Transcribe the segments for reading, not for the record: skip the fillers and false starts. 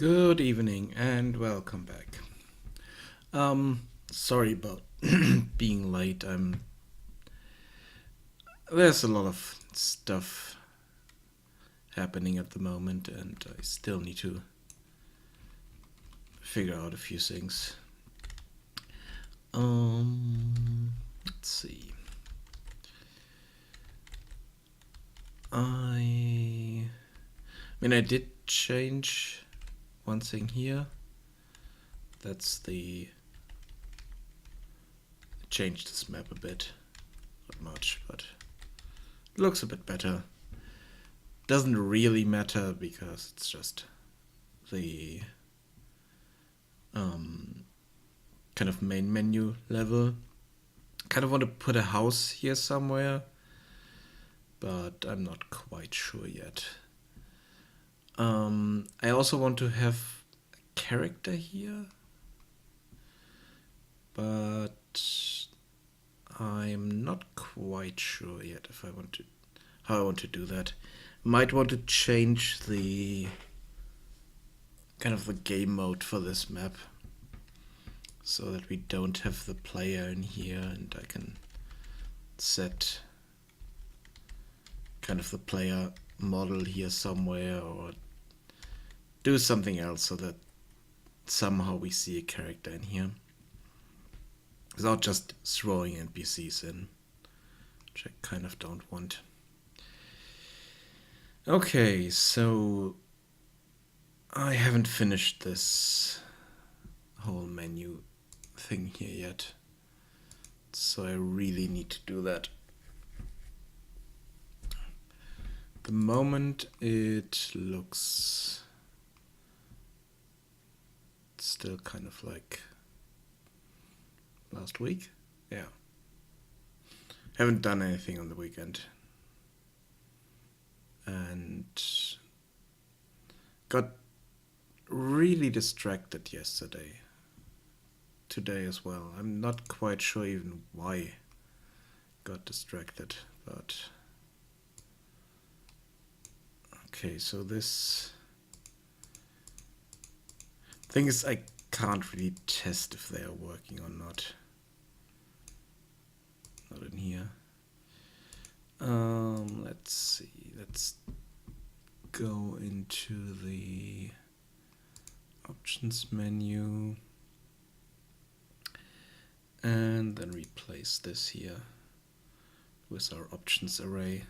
Good evening and welcome back. Sorry about being late. There's a lot of stuff happening at the moment and I still need to figure out a few things. Let's see. I did change one thing here. That's the changed this map a bit. Not much, but it looks a bit better. Doesn't really matter because it's just the kind of main menu level. Kind of want to put a house here somewhere, but I'm not quite sure yet. I also want to have a character here, but I'm not quite sure yet if how I want to do that. Might want to change the kind of the game mode for this map so that we don't have the player in here and I can set kind of the player model here somewhere or do something else so that somehow we see a character in here without just throwing NPCs in, which I kind of don't want. Okay, so I haven't finished this whole menu thing here yet, so I really need to do that. At the moment it looks still kind of like last week. Yeah. Haven't done anything on the weekend. And got really distracted yesterday. Today as well. I'm not quite sure even why got distracted, but okay, so this thing is I can't really test if they are working or not. Not in here. Let's see. Let's go into the options menu and then replace this here with our options array.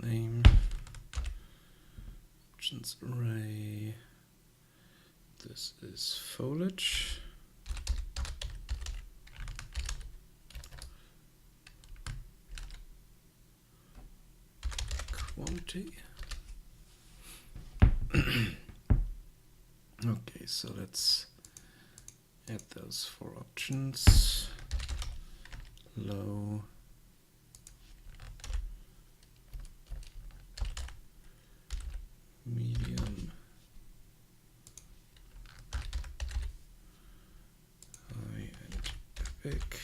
Name options array. This is foliage. Quantity. Okay, so let's add those 4 options. Low, medium, high, and epic.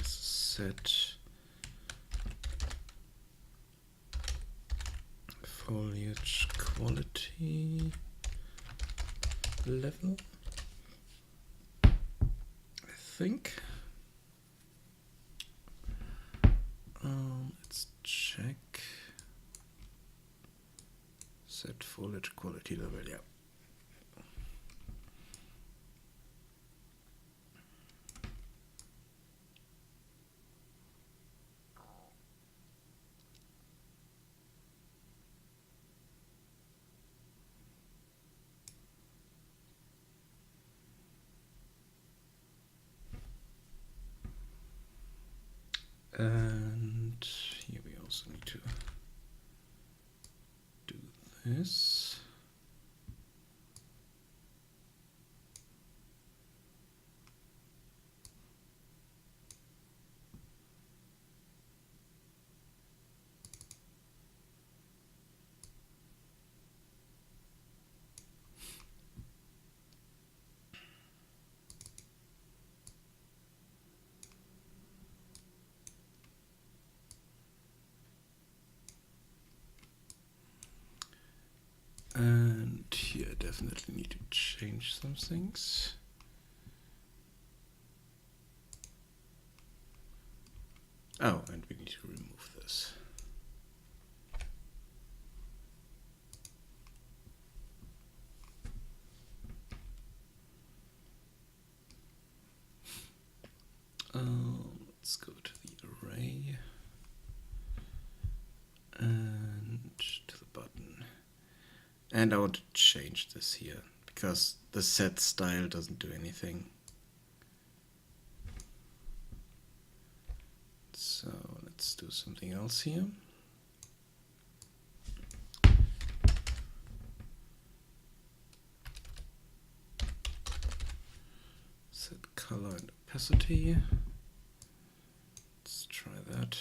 Set foliage quality level, I think. Let's check. Set foliage quality level, yeah. And here we also need to do this. definitely need to change some things. Oh, and we need to remove this. Let's go to the array and to the button. And I want to change this here because the set style doesn't do anything. So let's do something else here. Set color and opacity. Let's try that.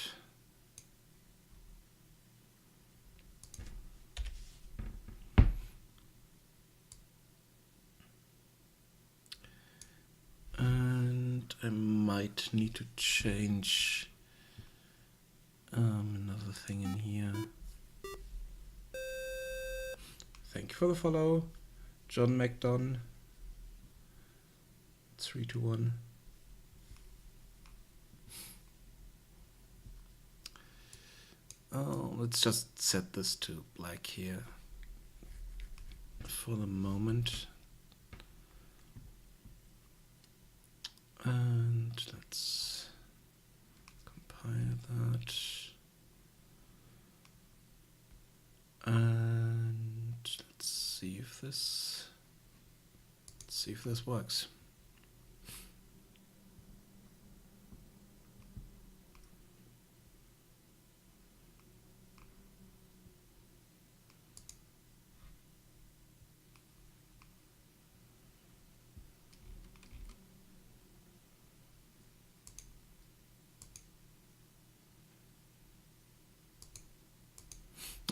And I might need to change another thing in here. Thank you for the follow, John McDon. 321. Oh, let's just set this to black here for the moment. And let's compile that. And let's see if this works.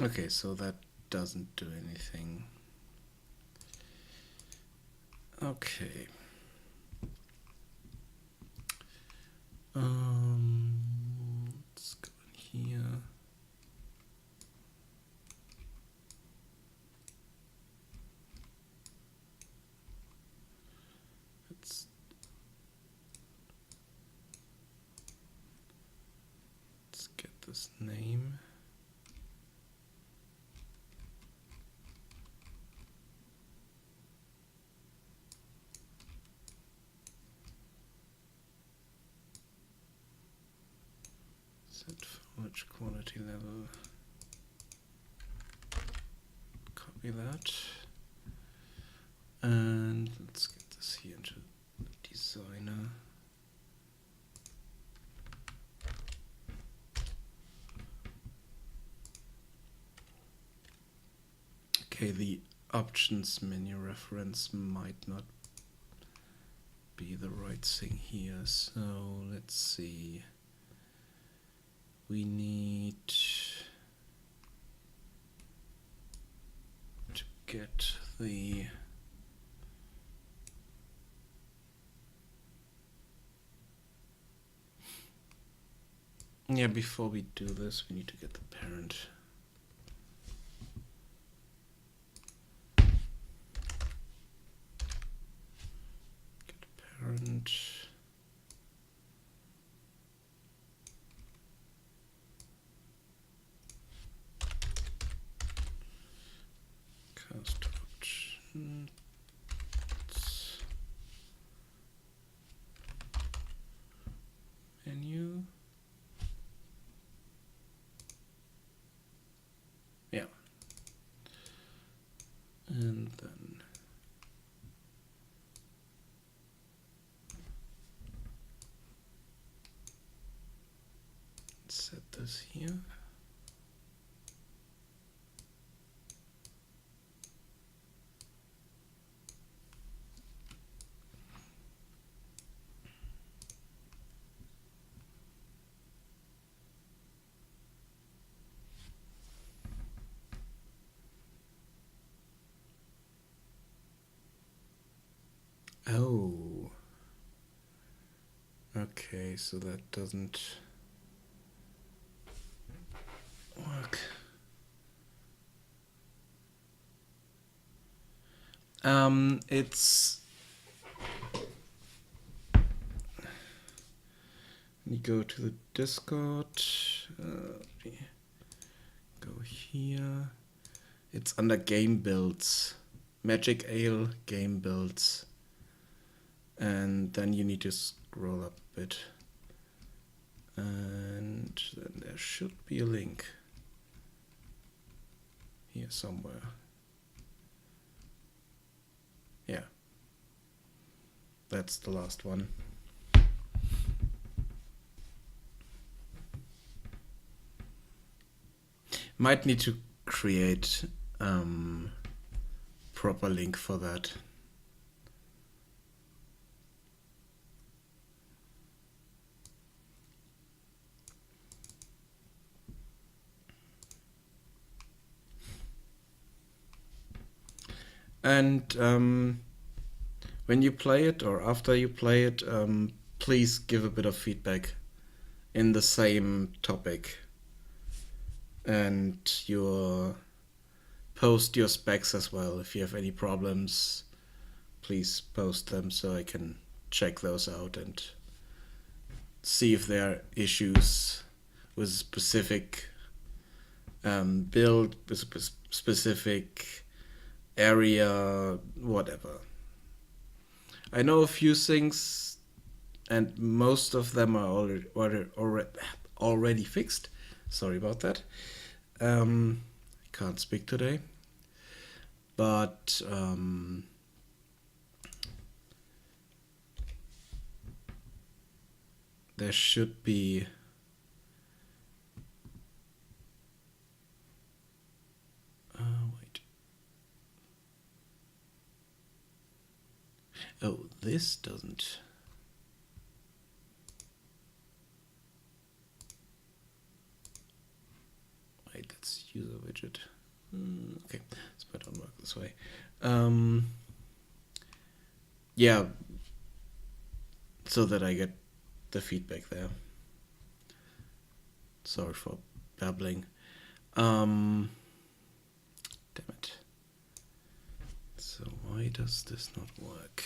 Okay, so that doesn't do anything. Okay. Let's go in here. Let's get this name. Set foliage quality level. Copy that. And let's get this here into the designer. Okay, the options menu reference might not be the right thing here, so let's see. We need to get the before we do this, we need to get the parent. Get parent. Cast options. Menu. Yeah. And then set this here. Oh. Okay, so that doesn't work. It's... You go to the Discord. Go here. It's under game builds. MagicAle game builds. And then you need to scroll up a bit. And then there should be a link. Here somewhere. Yeah. That's the last one. Might need to create proper link for that. And when you play it or after you play it, please give a bit of feedback in the same topic. And post your specs as well. If you have any problems, please post them so I can check those out and see if there are issues with a specific build, with a specific area, whatever. I know a few things, and most of them are already fixed. Sorry about that. I can't speak today. But there should be wait. Oh, this doesn't. Wait, that's user widget. Okay, this might not work this way. Yeah, so that I get the feedback there. Sorry for babbling. Damn it. So why does this not work?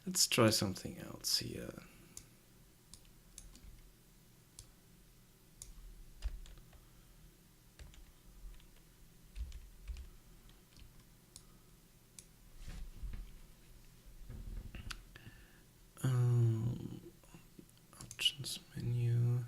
Let's try something else here. Options menu.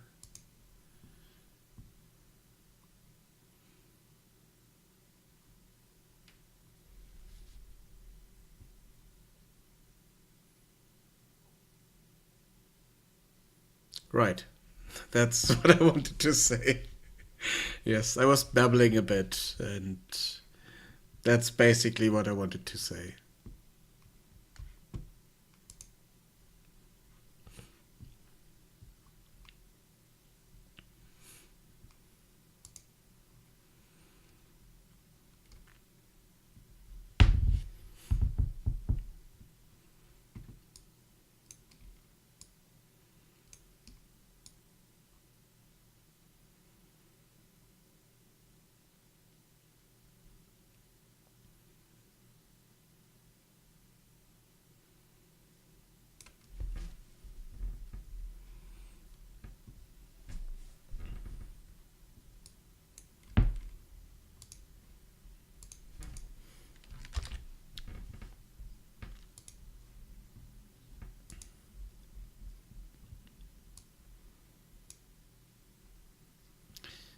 Right, that's what I wanted to say. Yes, I was babbling a bit, and that's basically what I wanted to say.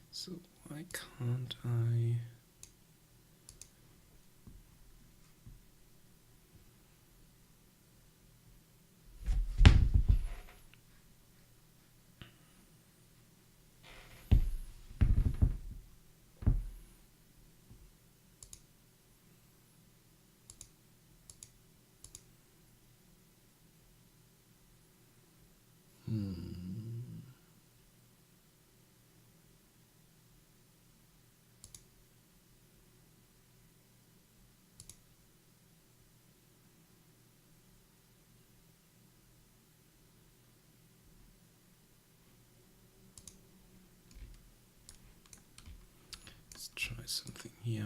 So why can't I? Let's try something here.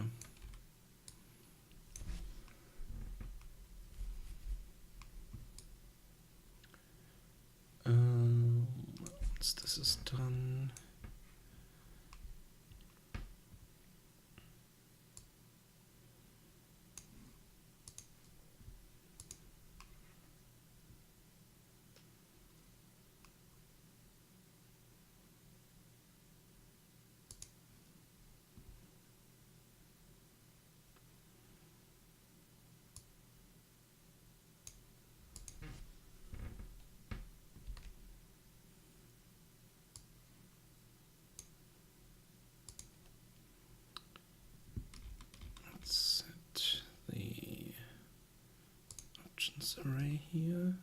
Once this is done, let's set the options array here.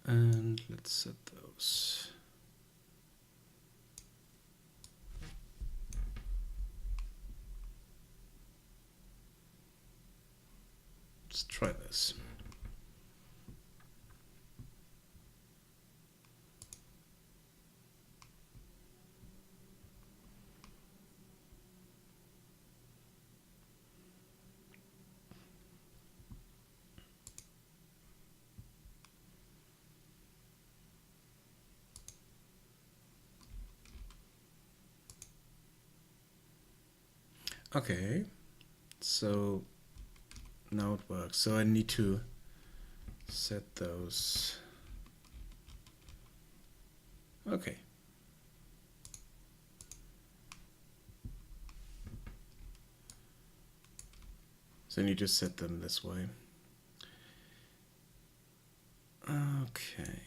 And let's set those. Let's try this. Okay, so now it works. So I need to set those. Okay. So I need to set them this way. Okay.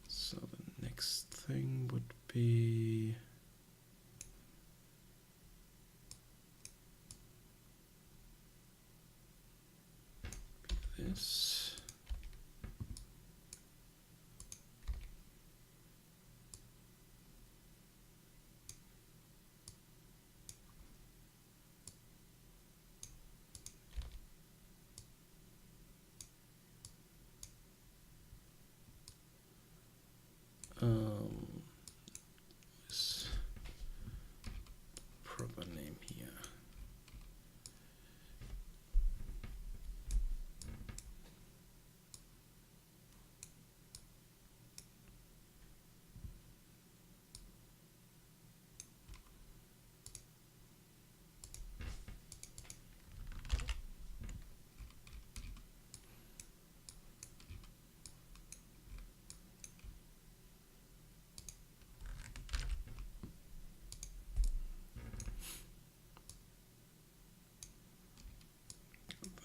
So the next thing would be this. This proper name here.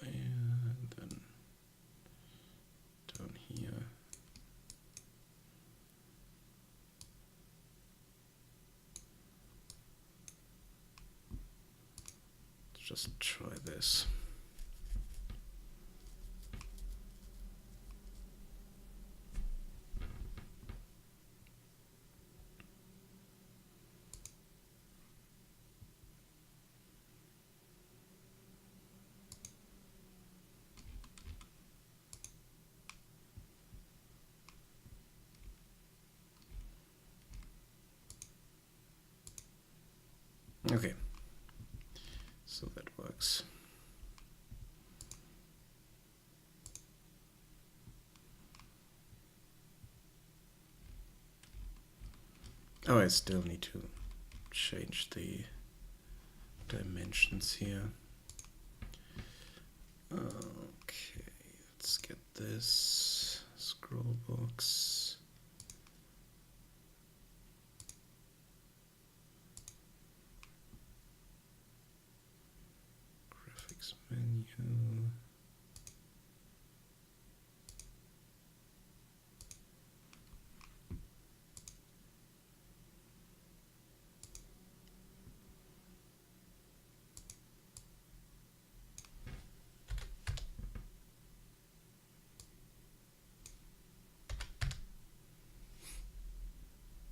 And then down here. Let's just try this. Okay, so that works. Oh, I still need to change the dimensions here. Okay, let's get this scroll box. Graphics menu.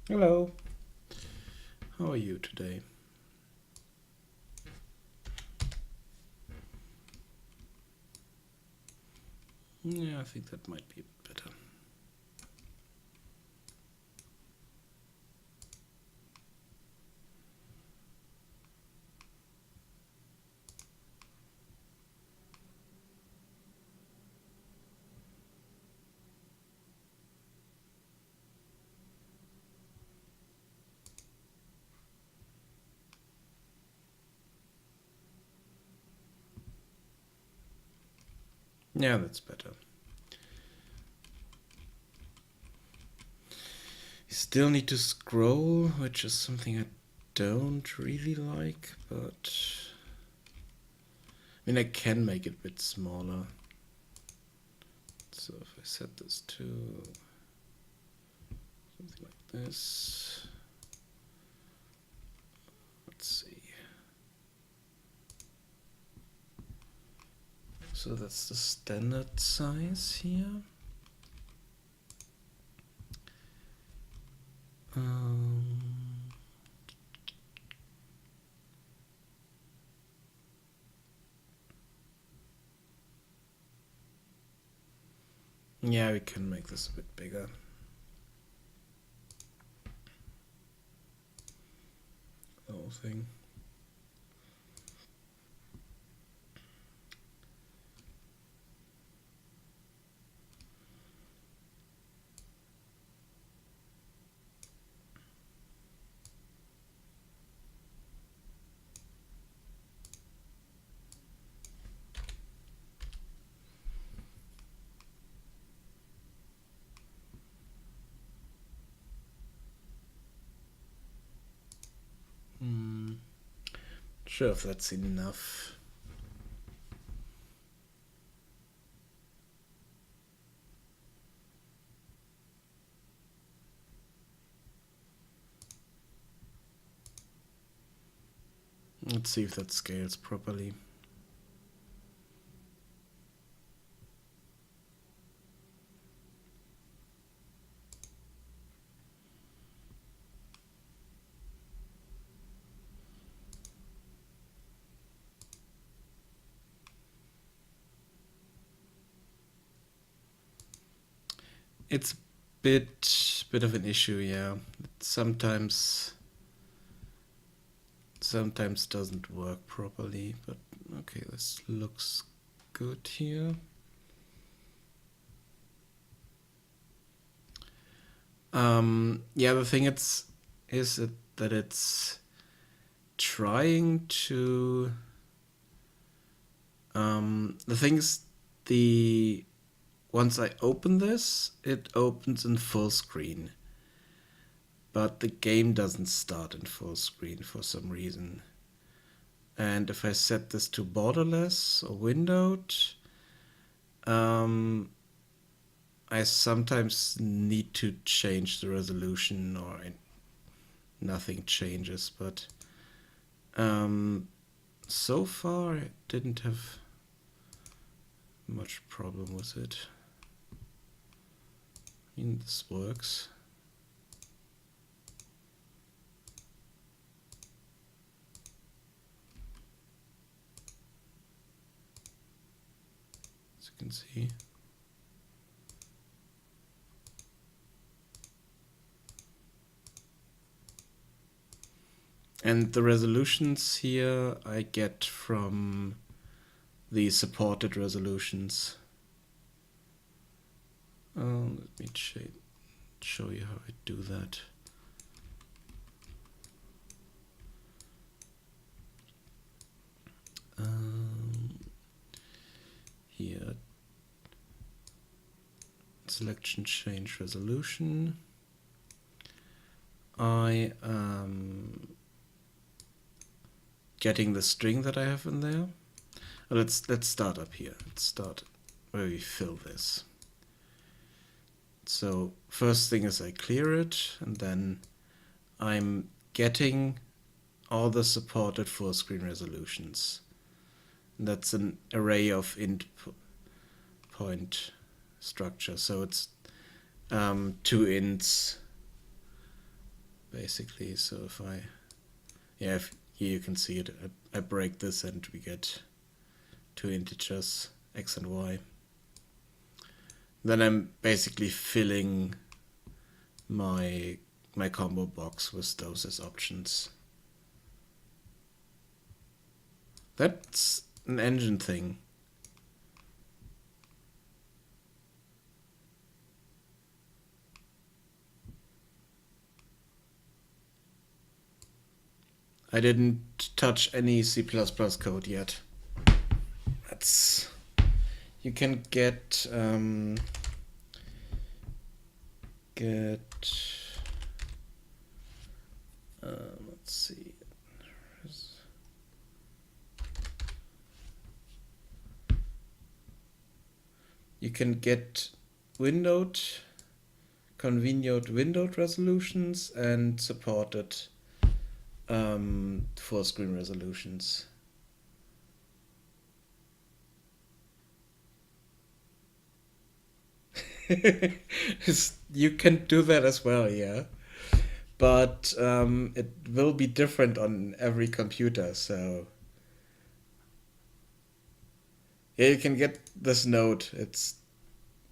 Hello. How are you today? Yeah, I think that might be better. Yeah, that's better. You still need to scroll, which is something I don't really like, but I mean, I can make it a bit smaller. So if I set this to something like this, let's see. So that's the standard size here. Yeah, we can make this a bit bigger. The whole thing. Sure, if that's enough. Let's see if that scales properly. It's a bit of an issue, yeah. It sometimes doesn't work properly, but okay, this looks good here. Yeah, the thing is that it's trying to. The thing is, once I open this, it opens in full screen, but the game doesn't start in full screen for some reason. And if I set this to borderless or windowed, I sometimes need to change the resolution or nothing changes, but so far I didn't have much problem with it. I mean, this works. As you can see. And the resolutions here I get from the supported resolutions. Let me show you how I do that. Here, selection change resolution. I am getting the string that I have in there. Let's start up here. Let's start where we fill this. So first thing is I clear it, and then I'm getting all the supported full screen resolutions. And that's an array of int point structure. So it's 2 ints basically. So if I Yeah, here you can see it. I break this and we get two integers, x and y. Then I'm basically filling my combo box with those as options. That's an engine thing. I didn't touch any C++ code yet. That's... You can get let's see. You can get convenient windowed resolutions and supported full screen resolutions. You can do that as well, yeah. But it will be different on every computer, so yeah, you can get this node. It's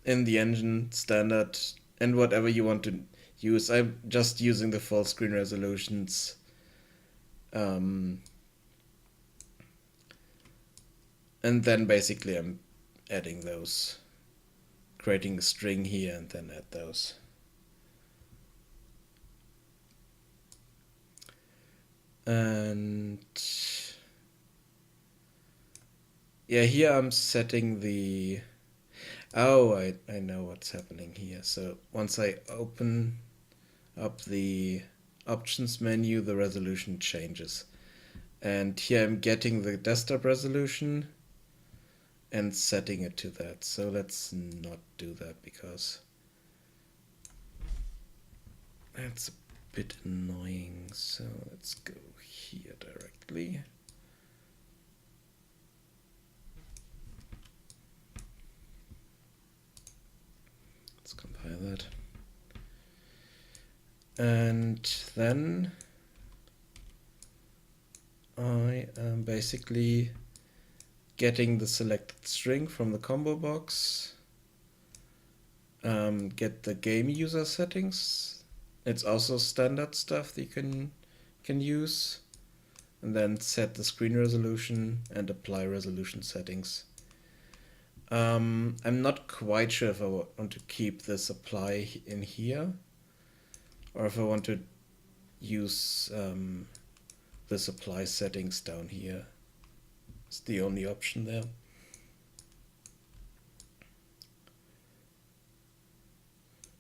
in the engine standard and whatever you want to use. I'm just using the full screen resolutions. And then basically I'm adding those, creating a string here and then add those. And yeah, here I'm setting the... Oh, I know what's happening here. So once I open up the options menu, the resolution changes. And here I'm getting the desktop resolution and setting it to that. So let's not do that because that's a bit annoying. So let's go here directly. Let's compile that. And then I am basically getting the selected string from the combo box, get the game user settings. It's also standard stuff that you can use, and then set the screen resolution and apply resolution settings. I'm not quite sure if I want to keep this apply in here, or if I want to use this apply settings down here. It's the only option there.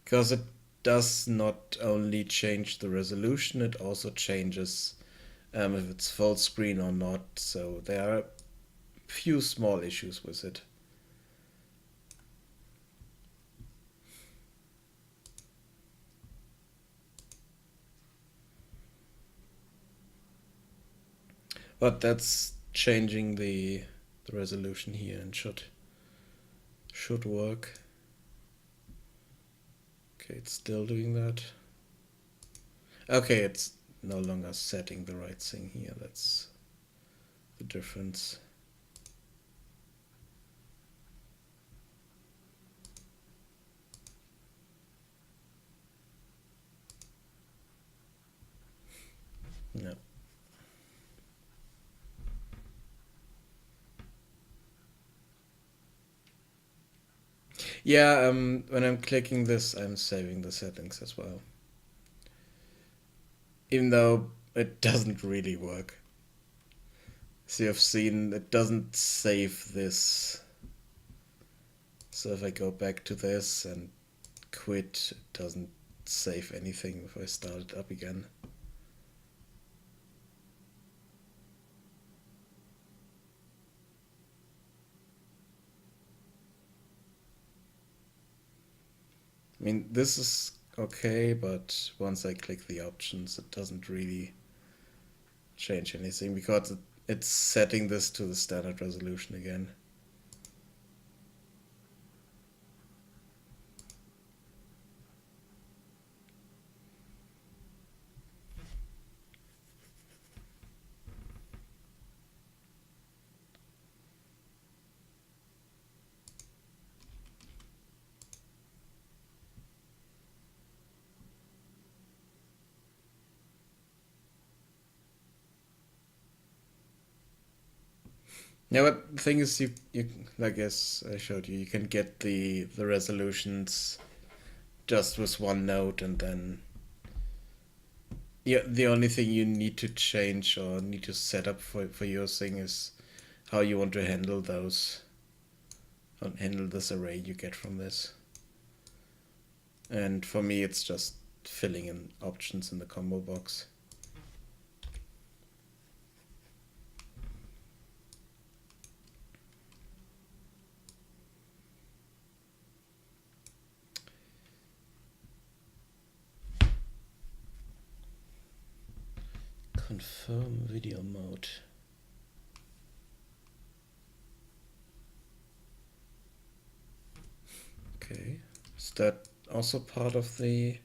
Because it does not only change the resolution, it also changes if it's full screen or not. So there are a few small issues with it. But that's changing the resolution here and should work. Okay, it's still doing that. Okay, it's no longer setting the right thing here. That's the difference. No. Yeah, when I'm clicking this, I'm saving the settings as well. Even though it doesn't really work. So you've seen, it doesn't save this. So if I go back to this and quit, it doesn't save anything if I start it up again. I mean, this is okay, but once I click the options, it doesn't really change anything because it's setting this to the standard resolution again. Yeah, but the thing is, you like as I showed you, you can get the resolutions just with one node, and then yeah, the only thing you need to change or need to set up for your thing is how you want to handle those, handle this array you get from this. And for me, it's just filling in options in the combo box. Confirm video mode. Okay, is that also part of this?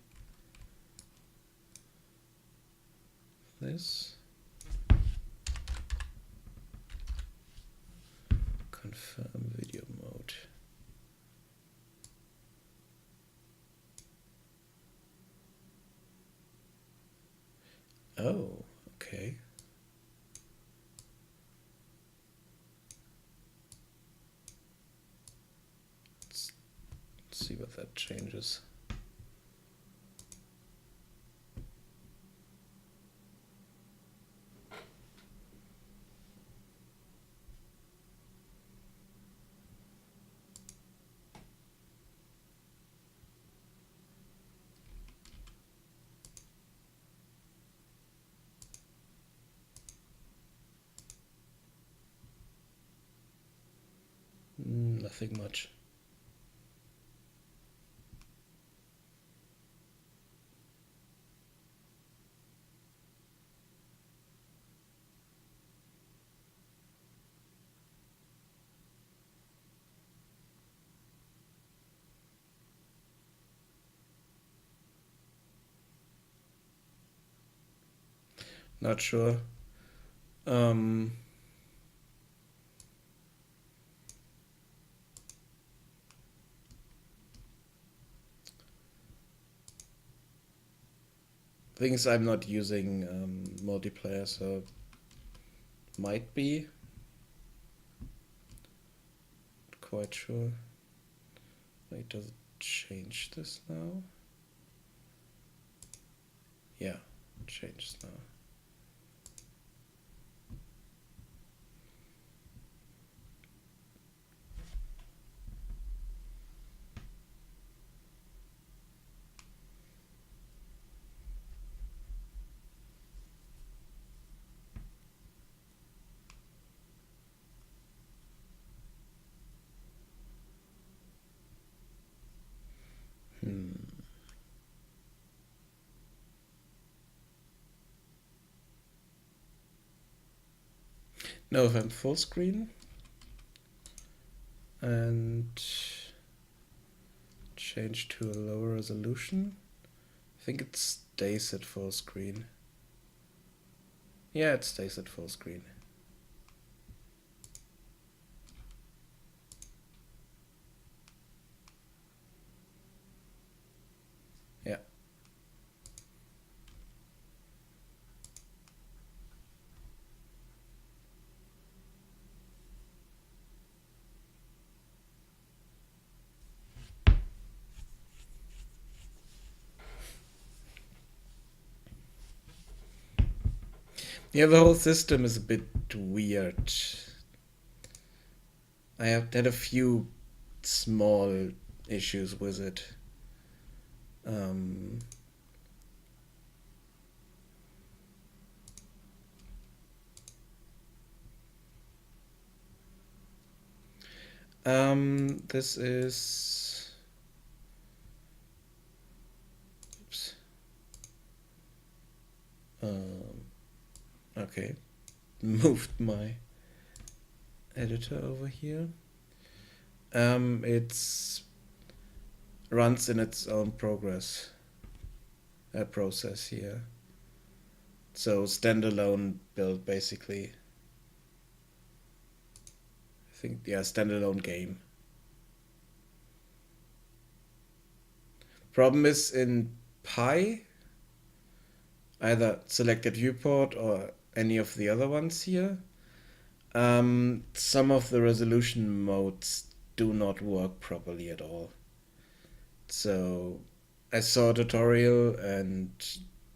Confirm video mode. Oh, okay. Let's see what that changes. Nothing much. Not sure. Things I'm not using multiplayer, so might be. Not quite sure. Wait, does it change this now? Yeah, it changes now. No, if I'm full screen and change to a lower resolution, I think it stays at full screen. Yeah, it stays at full screen. Yeah. Yeah, the whole system is a bit weird. I have had a few small issues with it. This is. Oops. Okay. Moved my editor over here. It's runs in its own process here. So standalone build basically. I think yeah, standalone game. Problem is in Pi, either selected viewport or any of the other ones here, Some of the resolution modes do not work properly at all. So I saw a tutorial and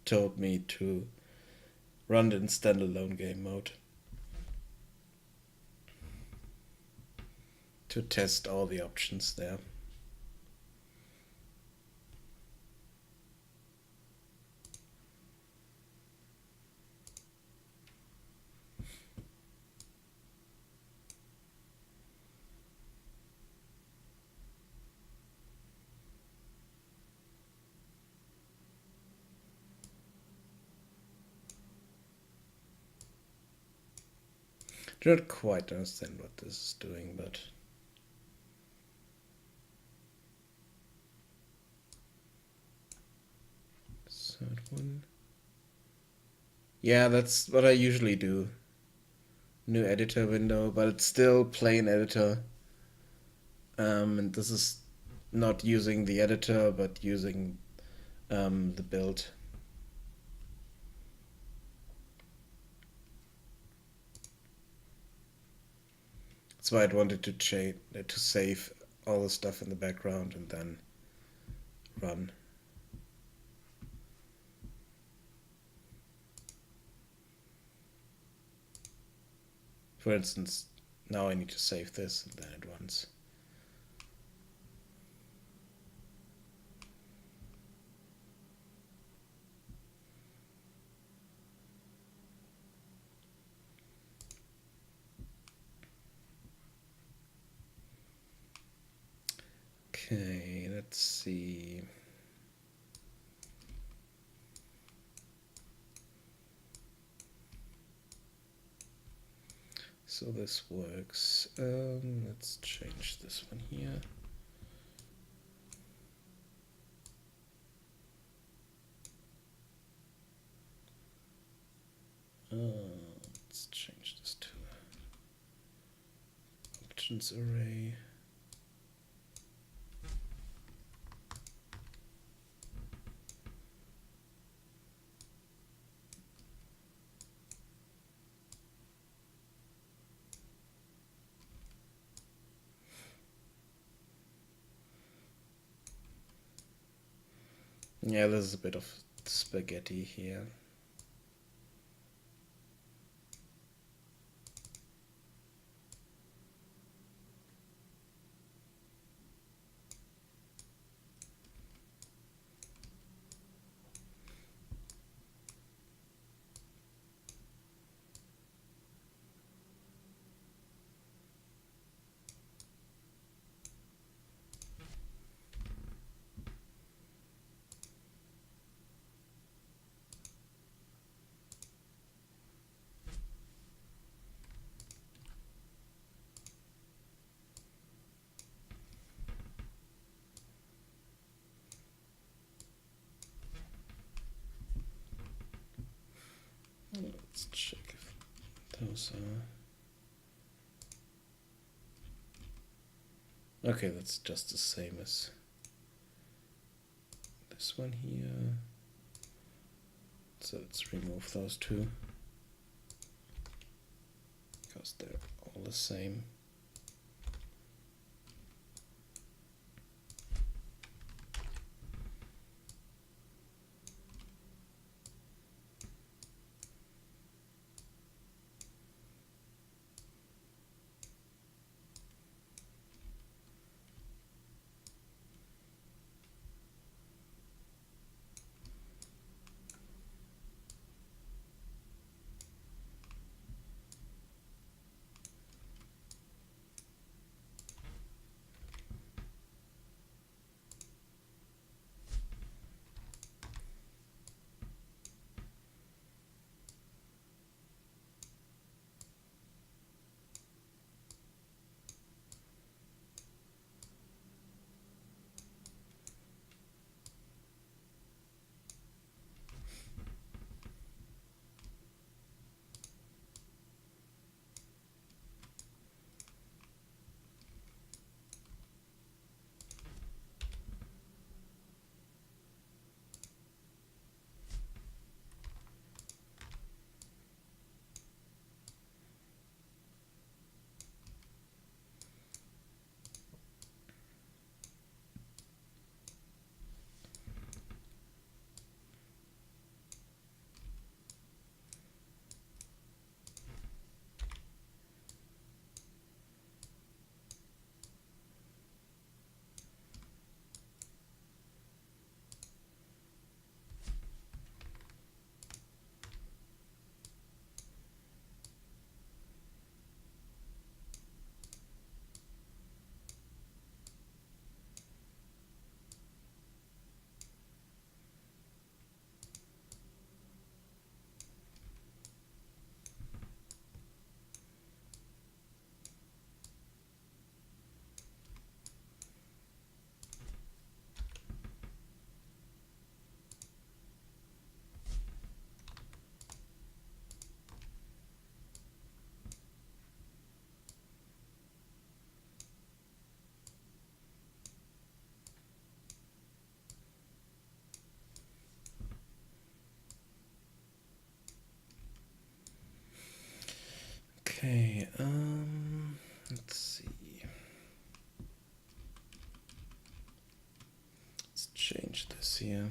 told me to run it in standalone game mode to test all the options there. I don't quite understand what this is doing, but third one. Yeah, that's what I usually do. New editor window, but it's still plain editor. And this is not using the editor, but using the build. That's why I wanted to save all the stuff in the background and then run. For instance, now I need to save this and then it runs. Okay, let's see. So this works. Let's change this one here. Let's change this to options array. Yeah, there's a bit of spaghetti here. Let's check if those are... Okay, that's just the same as this one here. So let's remove those two because they're all the same. here.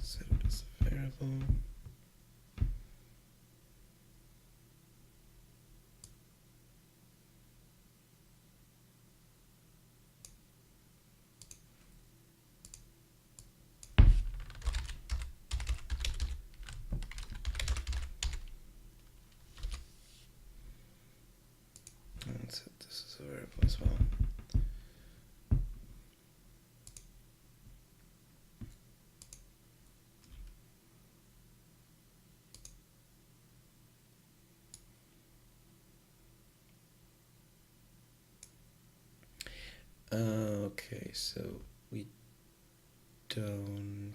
Set it as a variable. And set this as a variable as well. Okay, so we don't.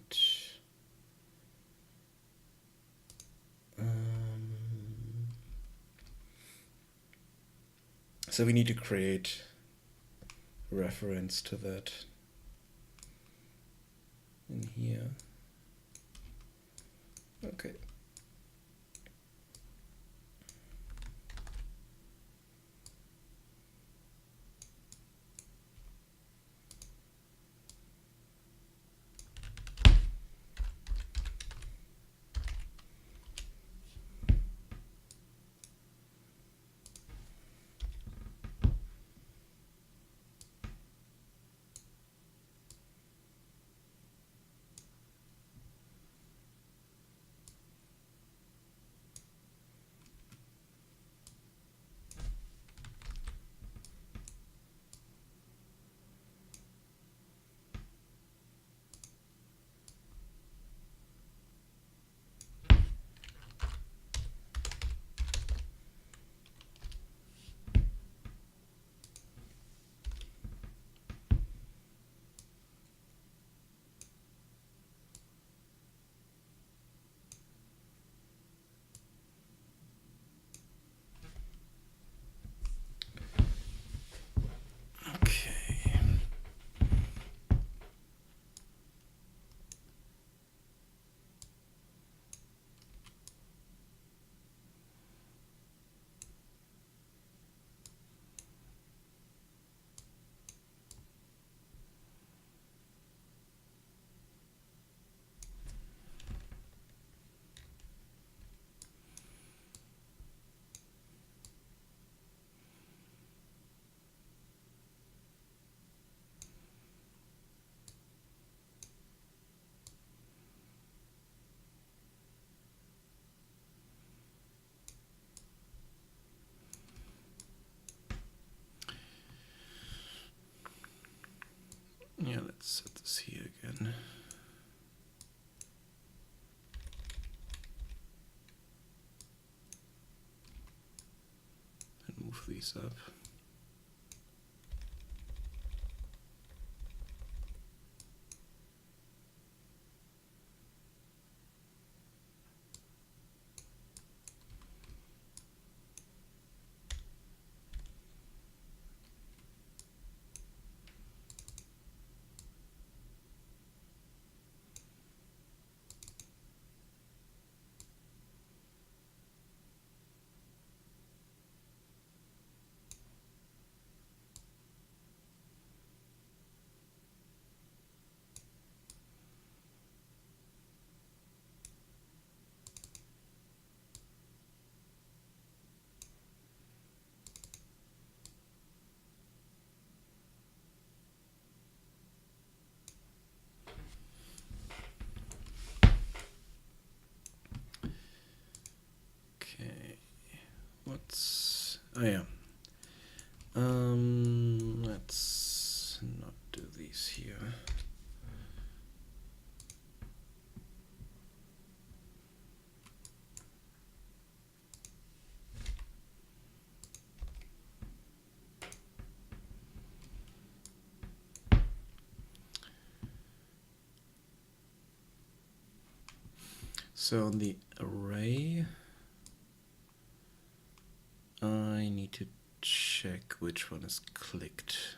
So we need to create a reference to that in here. Okay. Okay. Yeah, let's set this here again. And move these up. Okay. Oh yeah. Let's not do these here. So on the array, check which one is clicked.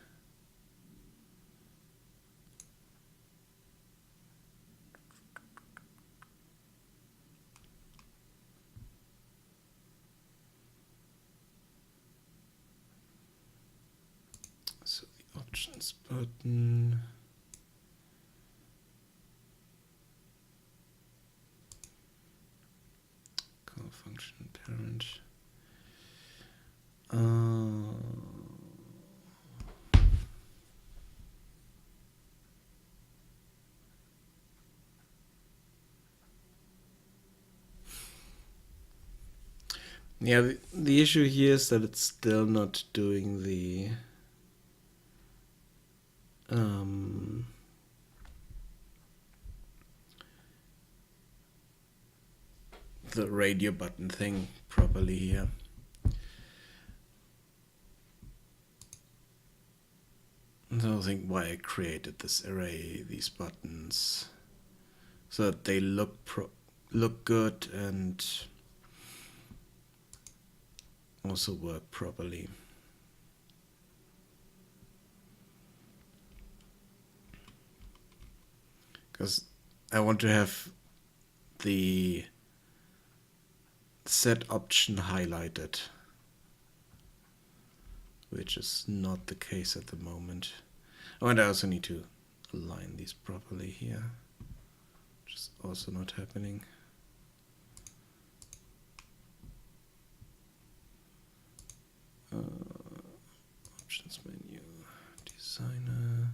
So the options button. Call function parent. Yeah, the issue here is that it's still not doing the radio button thing properly here. I don't think why I created this array, these buttons, so that they look good and also work properly. Because I want to have the set option highlighted, which is not the case at the moment. Oh, and I also need to align these properly here, which is also not happening. Options menu, designer.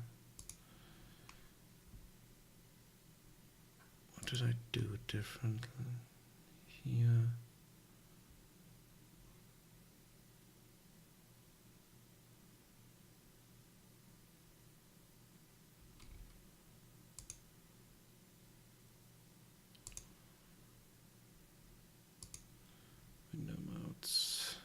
What did I do differently here? Window modes.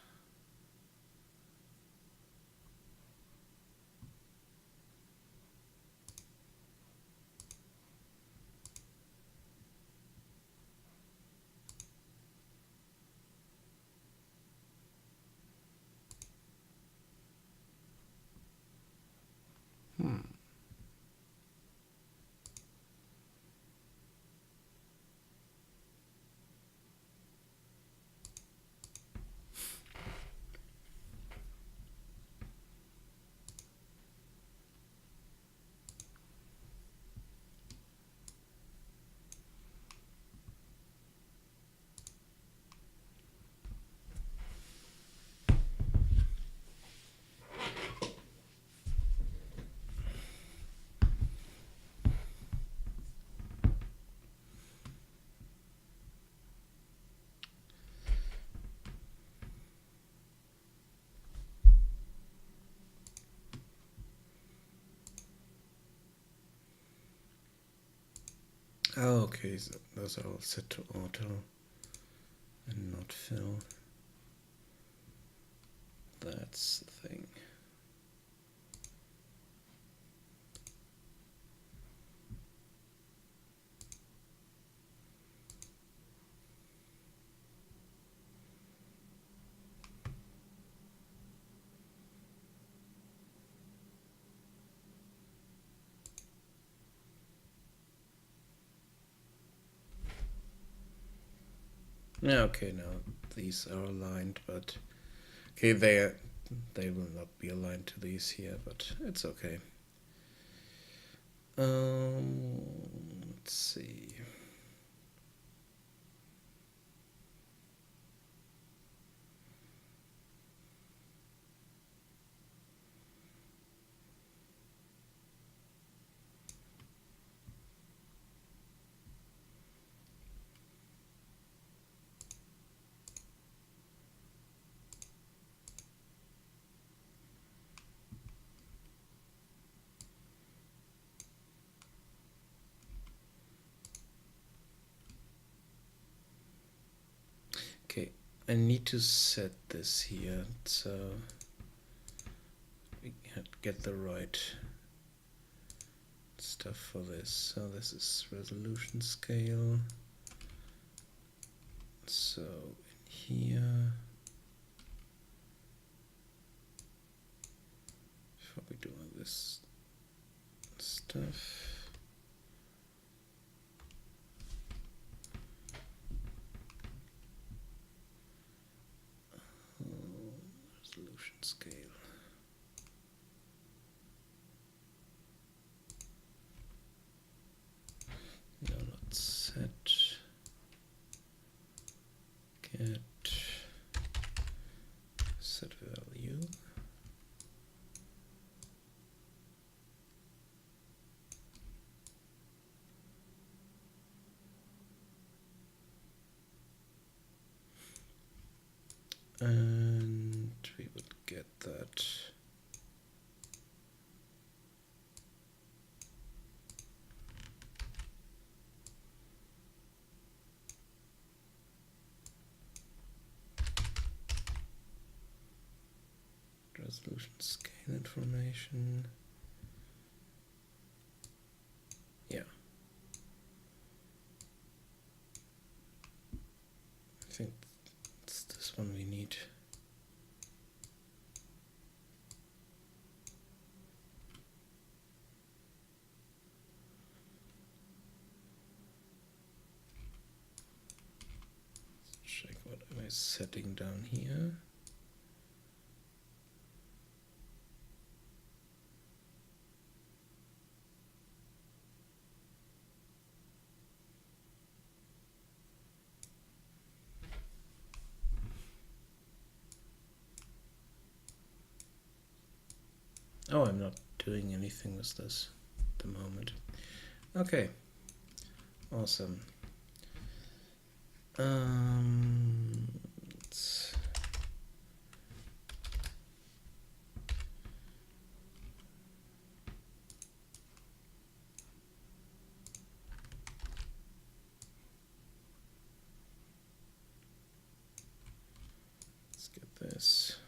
Oh, okay, so those are all set to auto and not fill. That's the thing. Yeah, okay, now these are aligned, but okay, they will not be aligned to these here, but it's okay. Let's see. Okay, I need to set this here so we can get the right stuff for this. So this is resolution scale. So in here, how we do all this stuff. Resolution scale. No, not set. Get set value. And we would get that. Resolution scale information. Yeah. I think it's this one we need. Let's check what am I setting down here. Oh, I'm not doing anything with this at the moment. Okay, awesome. Let's get this.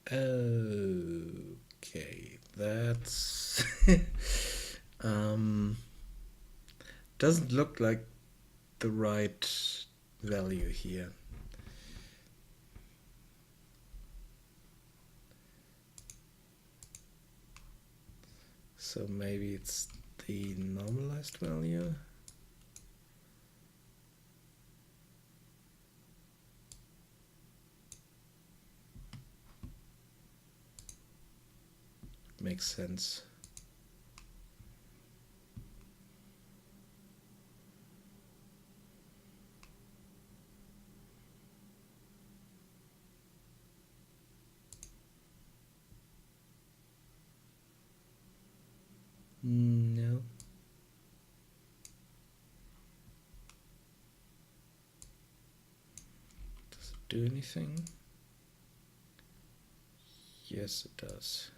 Okay, that's doesn't look like the right value here. So maybe it's the normalized value. Makes sense. No. Does it do anything? Yes, it does.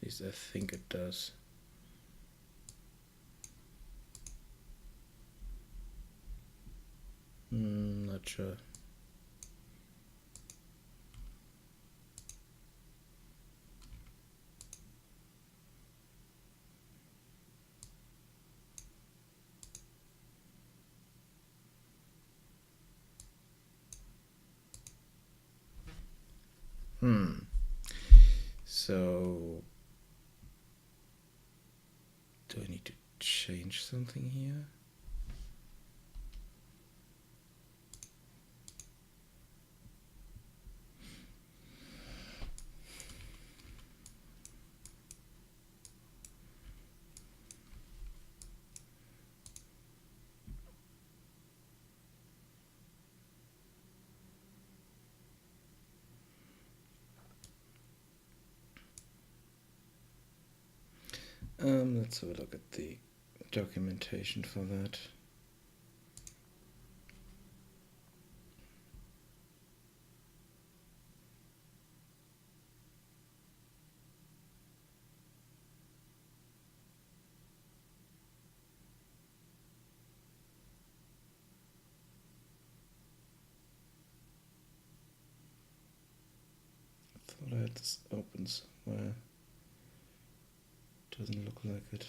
least I think it does. Not sure. So, do I need to change something here? Let's have a look at the documentation for that. I thought I had this open somewhere. Doesn't look like it.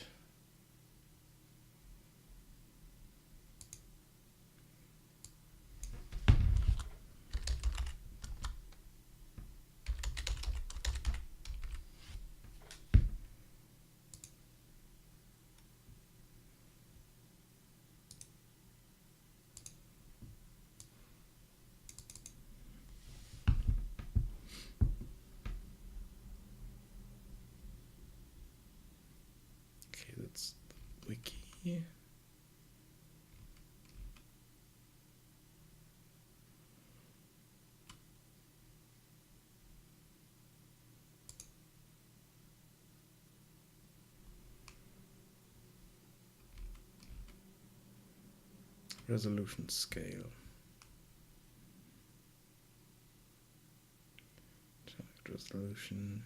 Okay, that's the wiki. Resolution scale. Target resolution.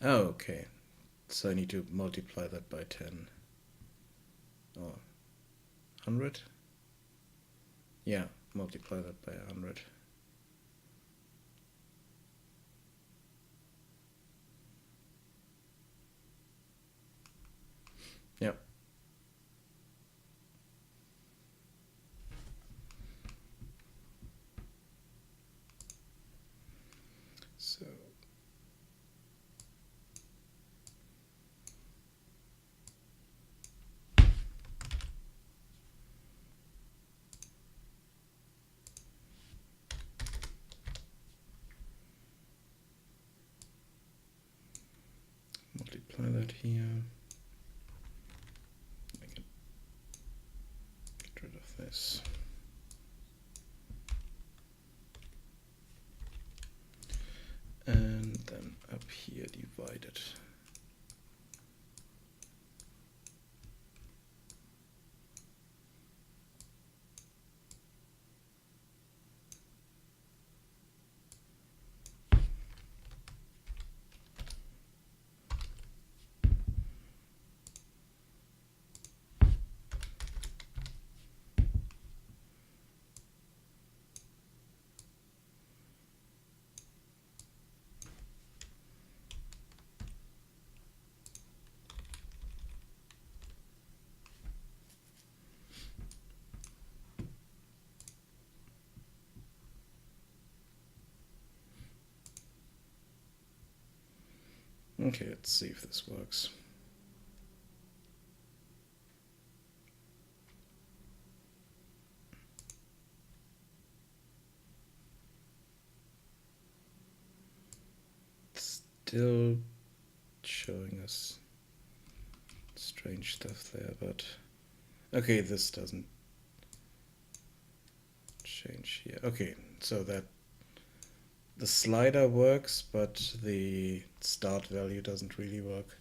Oh, okay. So I need to multiply that by 10. Or 100? Yeah, multiply that by 100. Yep. So multiply that here. I can get rid of this. And then up here divide it. Okay, let's see if this works. It's still showing us strange stuff there, but okay, this doesn't change here. Okay, so that The slider works, but the start value doesn't really work.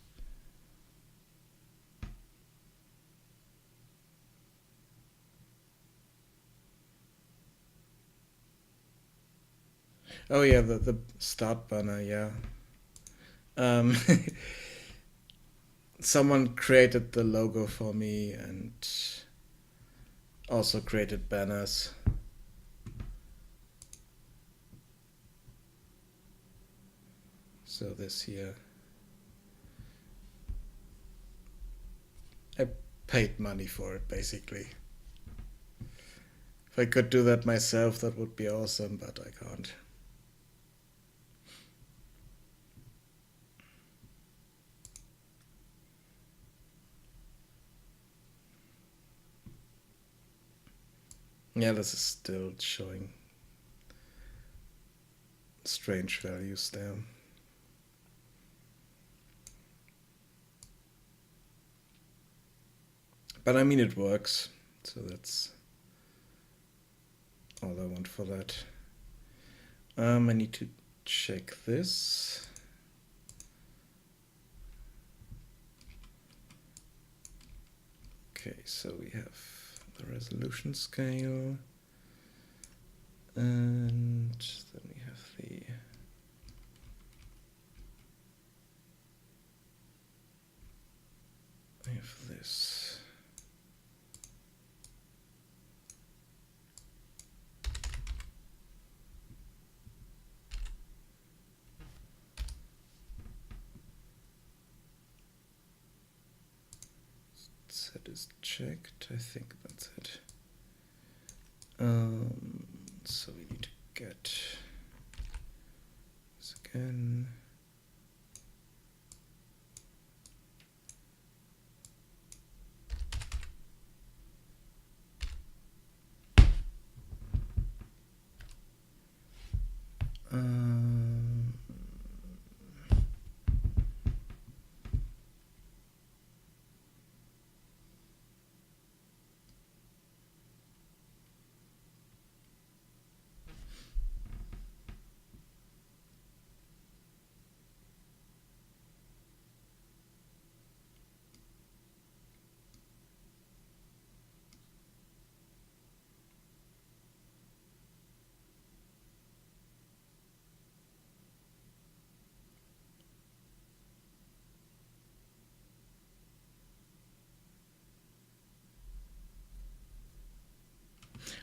Oh yeah, the start banner, yeah. Um, someone created the logo for me and also created banners. So this here. I paid money for it, basically. If I could do that myself, that would be awesome, but I can't. Yeah, this is still showing strange values there. But I mean, it works, so that's all I want for that. I need to check this. Okay, so we have the resolution scale, and then we have this. Set is checked. I think that's it. So we need to get this again.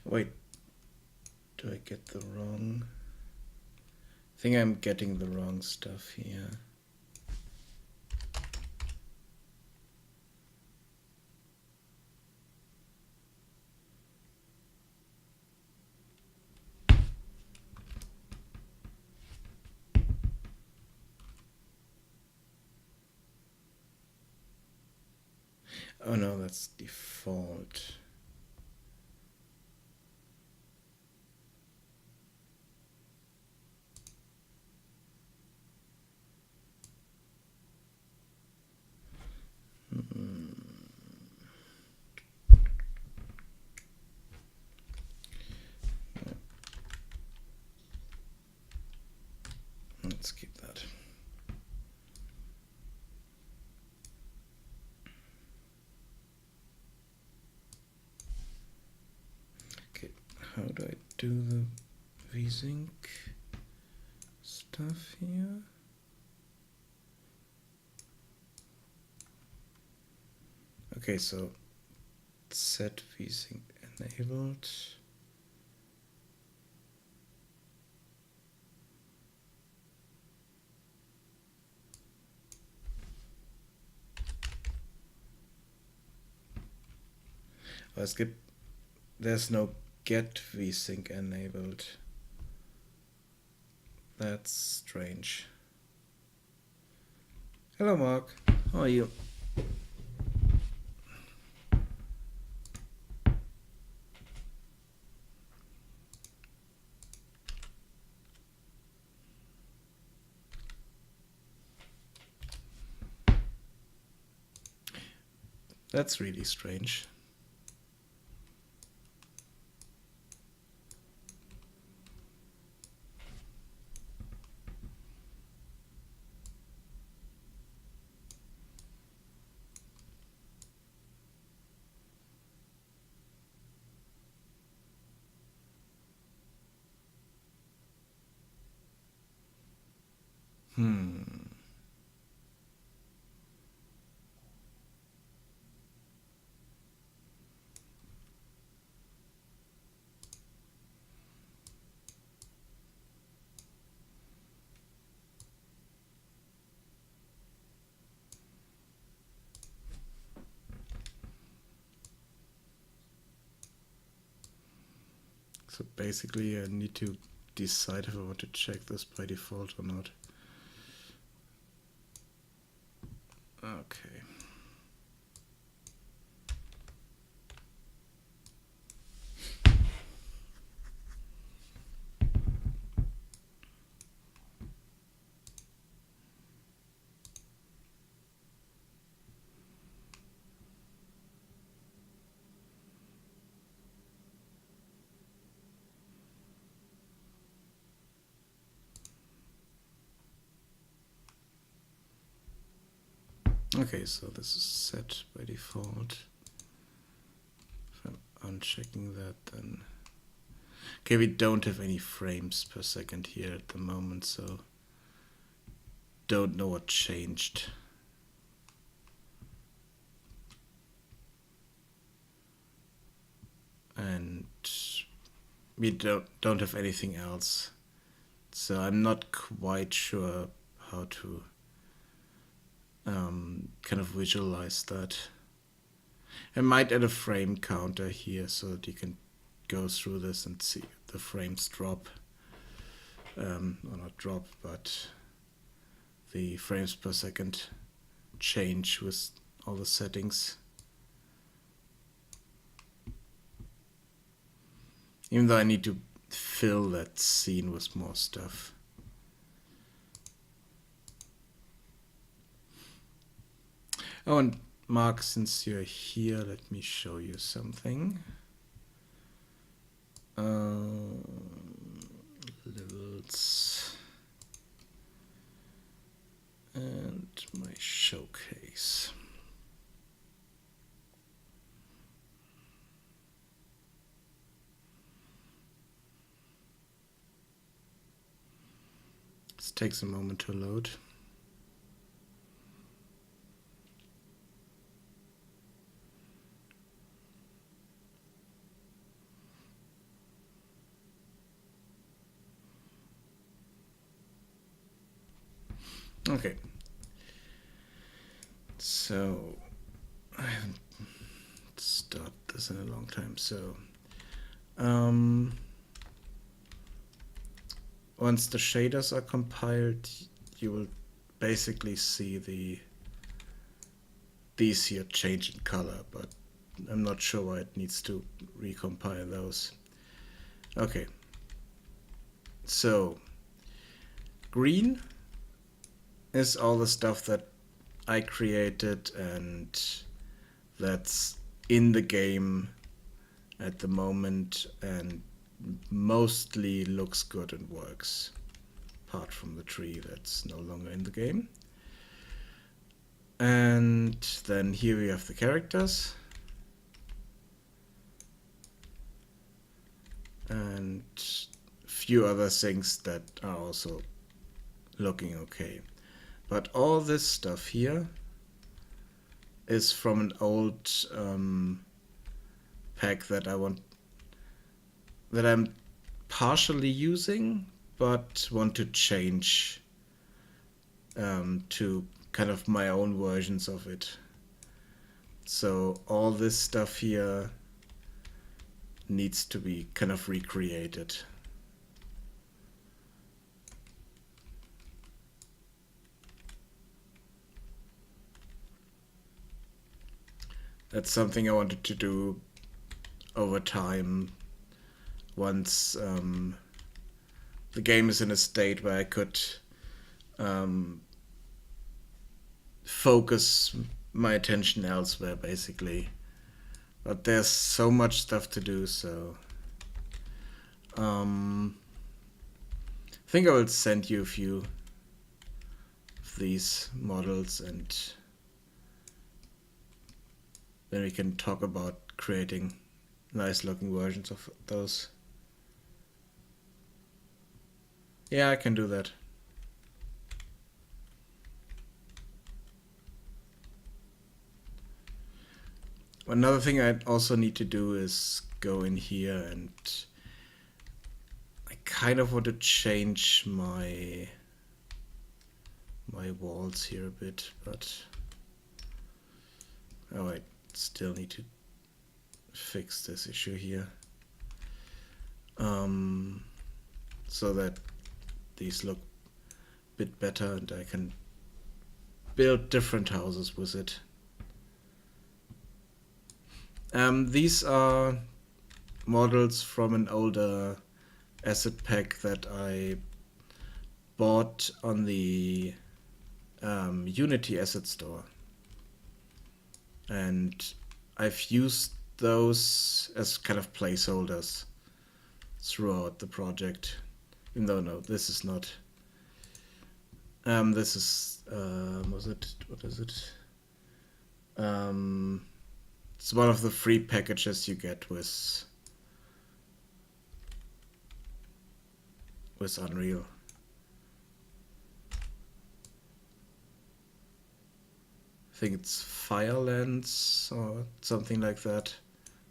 Wait, do I get the wrong? I think I'm getting the wrong stuff here. Oh no, that's default. Let's keep that. Okay, how do I do the VSync stuff here? Okay, so set VSync enabled. There's no get VSync enabled. That's strange. Hello, Mark. How are you? That's really strange. So basically I need to decide if I want to check this by default or not. Okay. Okay, so this is set by default. If I'm unchecking that, then... Okay, we don't have any frames per second here at the moment, so... Don't know what changed. And we don't have anything else. So I'm not quite sure how to kind of visualize that. I might add a frame counter here so that you can go through this and see the frames drop. Or not drop, but the frames per second change with all the settings. Even though I need to fill that scene with more stuff. Oh, and Mark, since you're here, let me show you something. Levels and my showcase. This takes a moment to load. Okay, so I haven't started this in a long time. So once the shaders are compiled, you will basically see these here change in color, but I'm not sure why it needs to recompile those. Okay, so green is all the stuff that I created and that's in the game at the moment and mostly looks good and works, apart from the tree that's no longer in the game. And then here we have the characters. And a few other things that are also looking okay. But all this stuff here is from an old pack that I'm partially using, but want to change to kind of my own versions of it. So all this stuff here needs to be kind of recreated. That's something I wanted to do over time once the game is in a state where I could focus my attention elsewhere, basically. But there's so much stuff to do, so I think I will send you a few of these models and then we can talk about creating nice looking versions of those. Yeah, I can do that. Another thing I also need to do is go in here, and I kind of want to change my walls here a bit, but oh, I still need to fix this issue here, so that these look a bit better and I can build different houses with it. These are models from an older asset pack that I bought on the Unity asset store, and I've used those as kind of placeholders throughout the project. Even though, no, this is not. This is what is it? It's one of the free packages you get with Unreal. I think it's Firelands or something like that.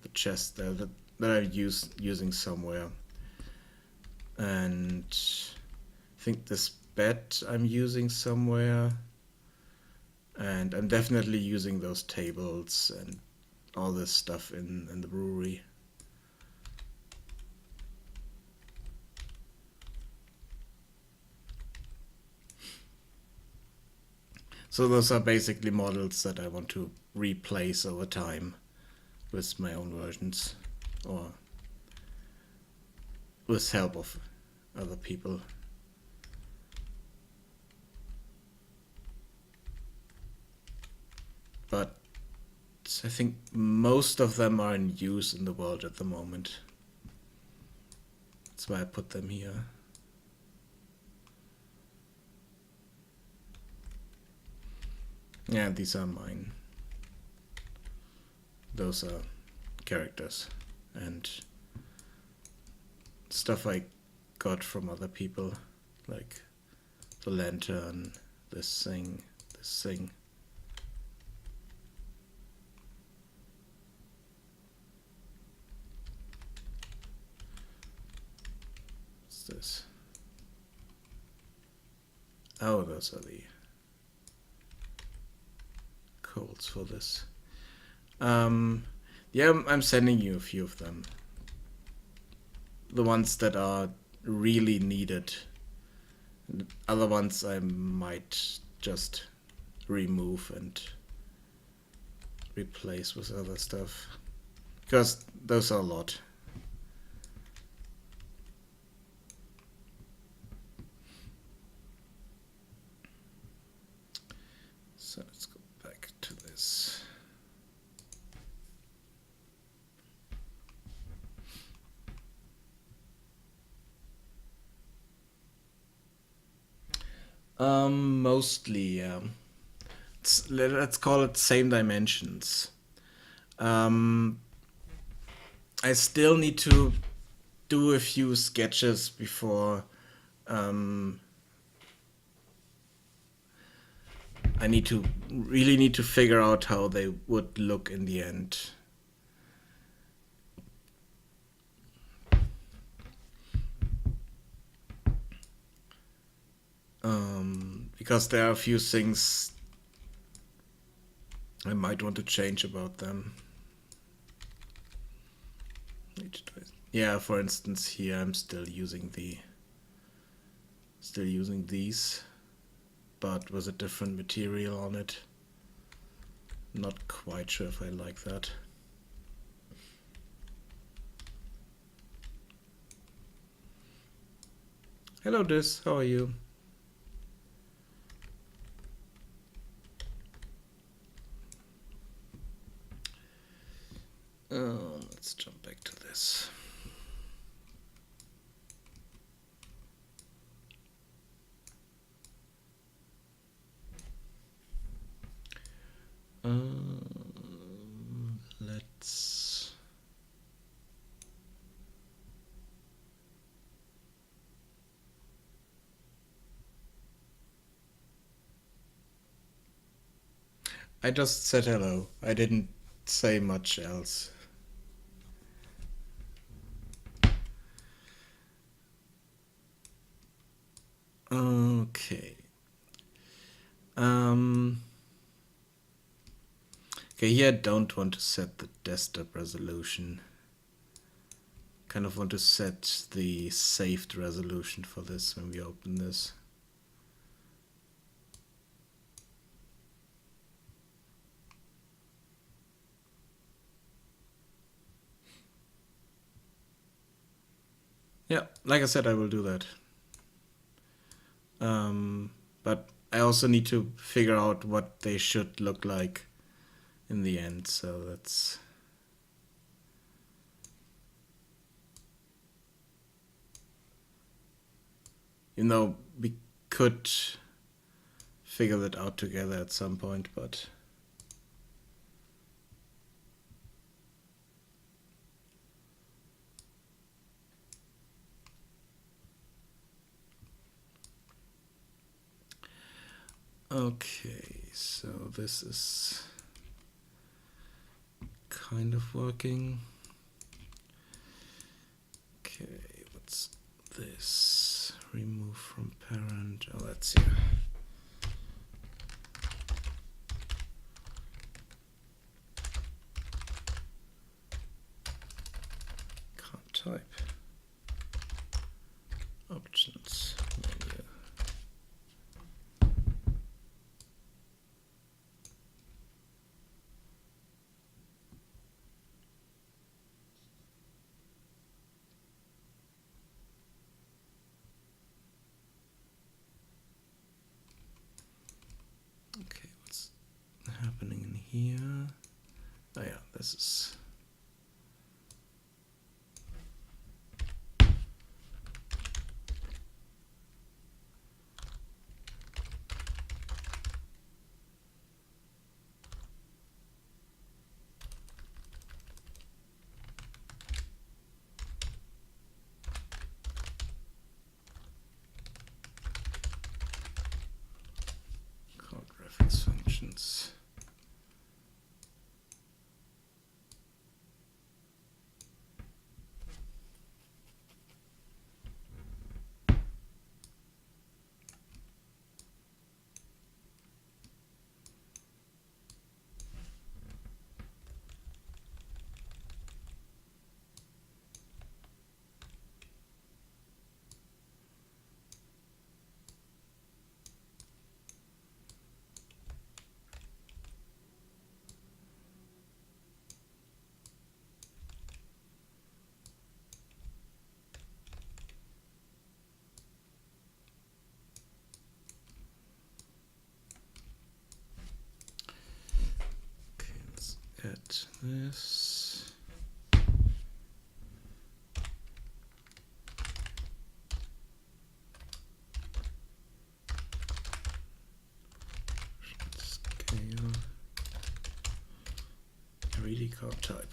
The chest there that I'm using somewhere. And I think this bed I'm using somewhere. And I'm definitely using those tables and all this stuff in the brewery. So those are basically models that I want to replace over time with my own versions, or with help of other people. But I think most of them are in use in the world at the moment. That's why I put them here. Yeah, these are mine. Those are characters and stuff I got from other people, like the lantern, this thing. What's this? Oh, those are the codes for this. Yeah, I'm sending you a few of them. The ones that are really needed. Other ones I might just remove and replace with other stuff. Because those are a lot. So let's go back to this. Mostly, yeah. Let's call it same dimensions. I still need to do a few sketches before I really need to figure out how they would look in the end. Because there are a few things I might want to change about them. Yeah, for instance, here I'm still using these, but with a different material on it. Not quite sure if I like that. Hello, Dis. How are you? Let's jump back to this. Let's. I just said hello. I didn't say much else. Okay. Okay, here I don't want to set the desktop resolution. Kind of want to set the saved resolution for this when we open this. Yeah, like I said, I will do that. But I also need to figure out what they should look like in the end, so that's... You know, we could figure that out together at some point, but... Okay, so this is kind of working. Okay, what's this? Remove from parent. Oh, let's see. Can't type. Options menu. Okay, what's happening in here? Oh yeah, this is... called reference functions. At this. Scale. I really can't type.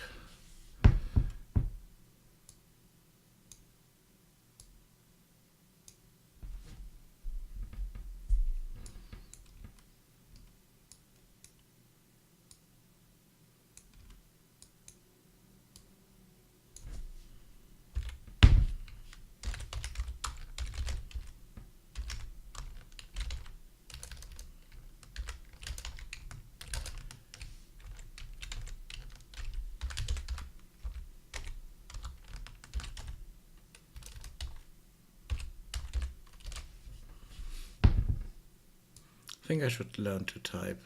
I think I should learn to type.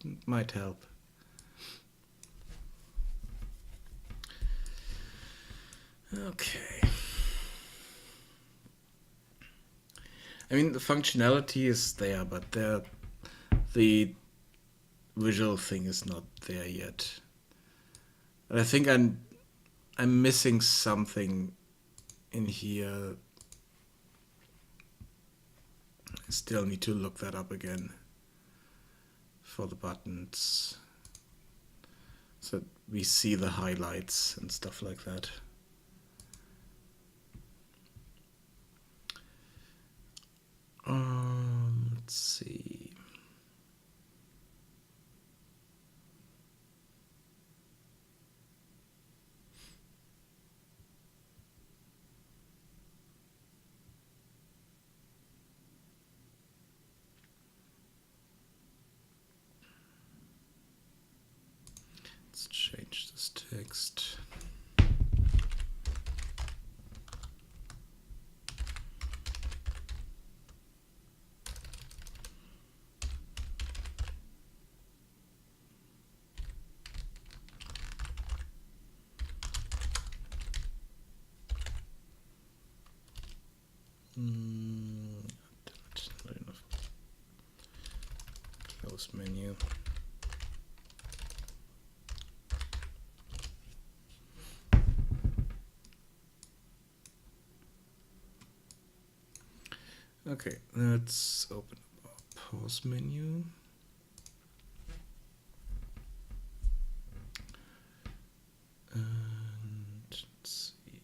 It might help. Okay. I mean, the functionality is there, but the visual thing is not there yet. And I think I'm missing something in here. I still need to look that up again for the buttons, so that we see the highlights and stuff like that. Let's see. Damn it, not enough. Close menu. Okay, let's open up our pause menu. And let's see.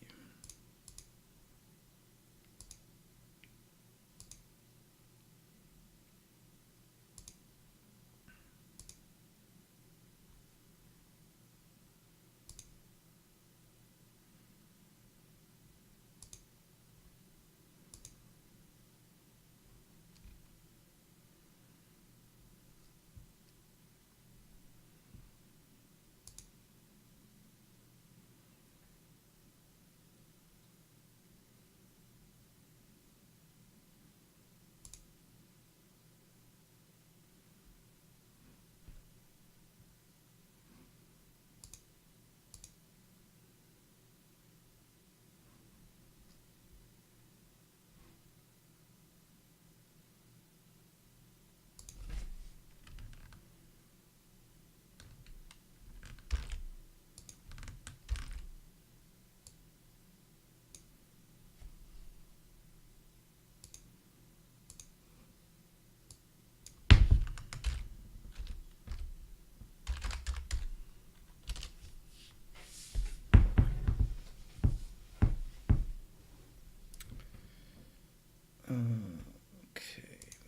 Okay,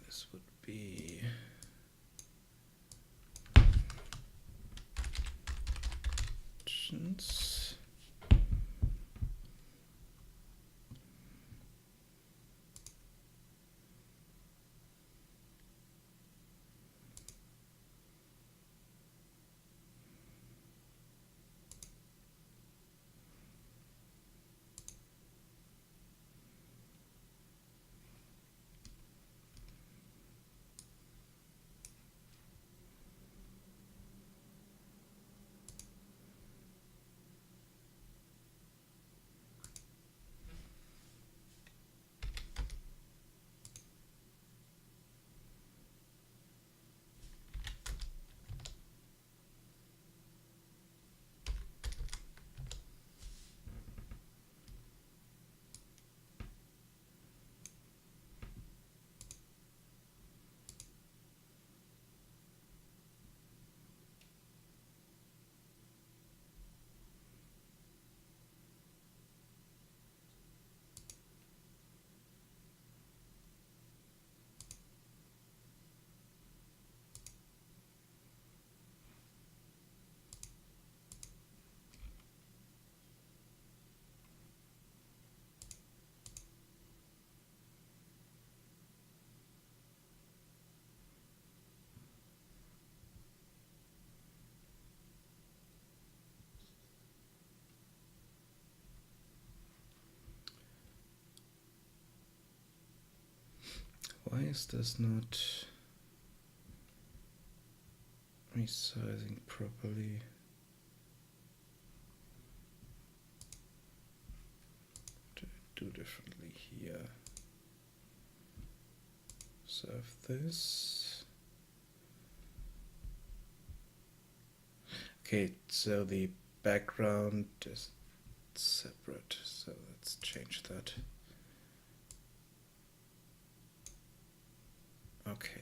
this would be options. Why is this not resizing properly? What do I do differently here? Save this. Okay, so the background is separate, so let's change that. Okay.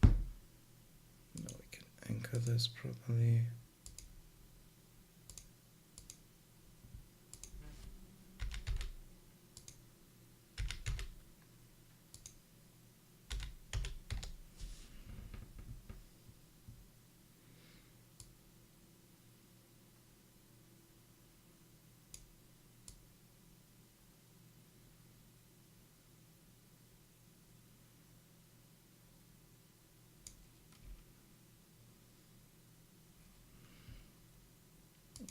Now we can anchor this properly.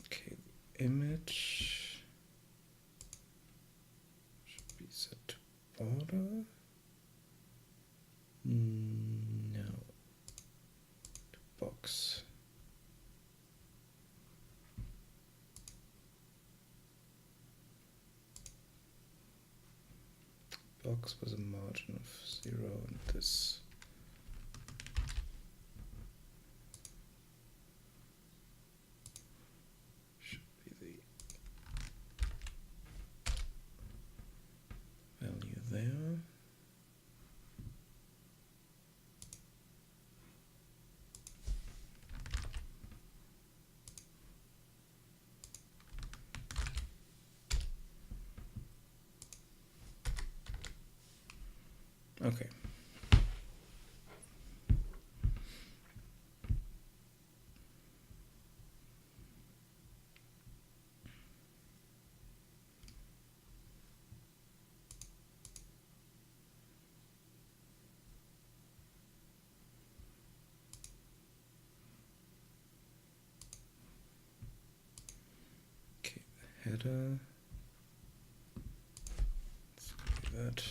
Okay, the image should be set to border. No, to box. box with a margin of 0, and this should be the value there. Okay. Okay, the header. Let's do that.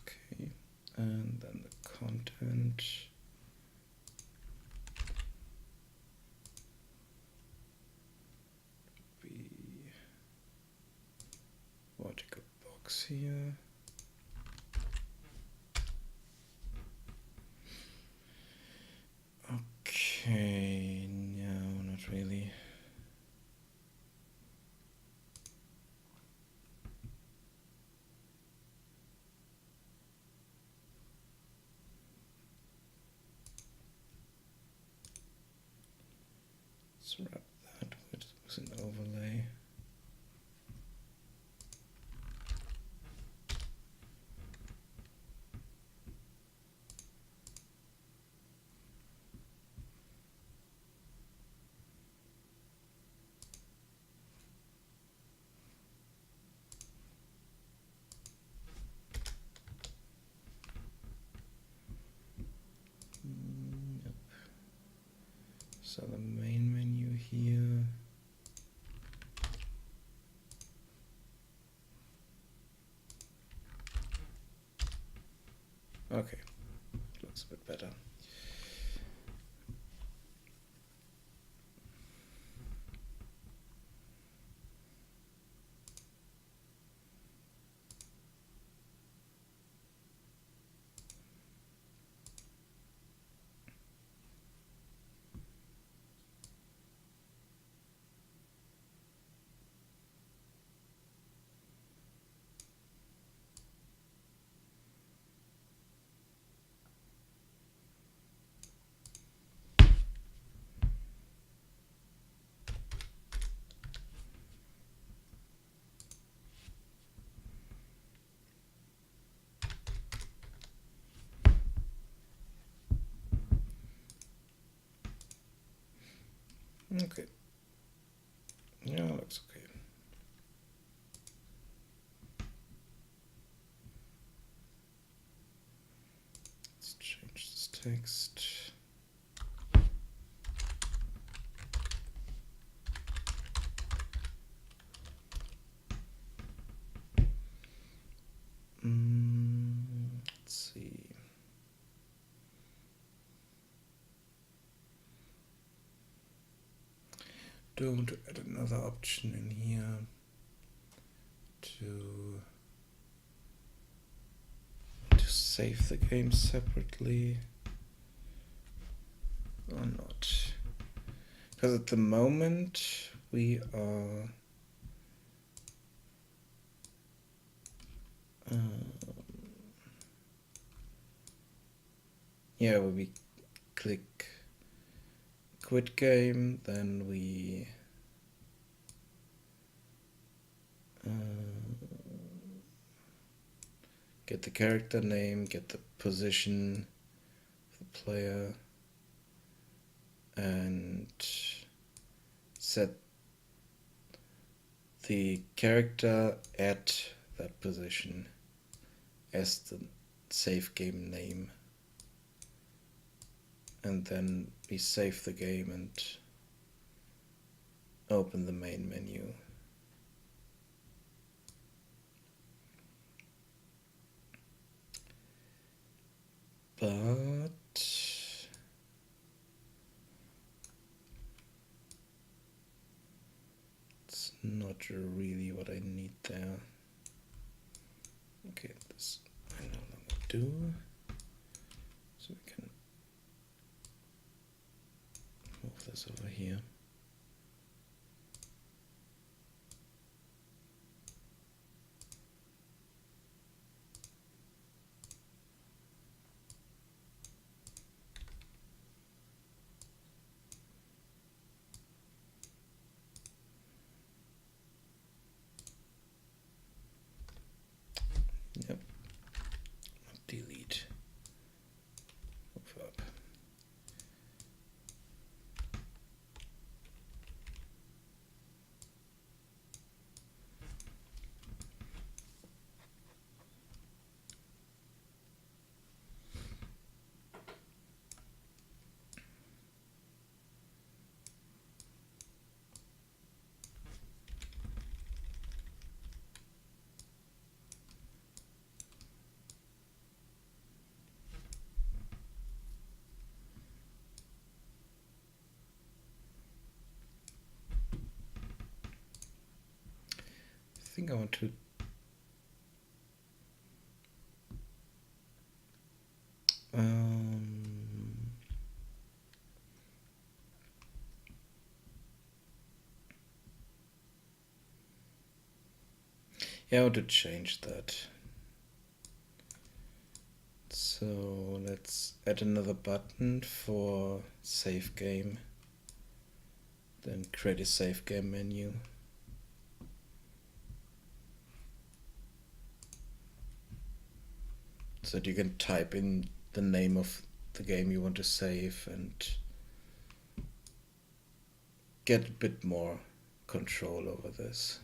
Okay, and then the content. Be vertical box here. Okay, no, not really. Let's wrap that with an overlay. Yep. So the main menu here. Okay, looks a bit better. Okay. Yeah, looks okay. Let's change this text. Let's see. Do I want to add another option in here to save the game separately or not? Because at the moment we are yeah, when we click quit game, then we get the character name, get the position of the player, and set the character at that position as the save game name. And then we save the game and open the main menu. but it's not really what I need there. Okay, this I no longer do. So we can move this over here. Yep. Delete. Move up. I think I want to yeah, I want to change that. So let's add another button for save game. Then create a save game menu. So that you can type in the name of the game you want to save and get a bit more control over this.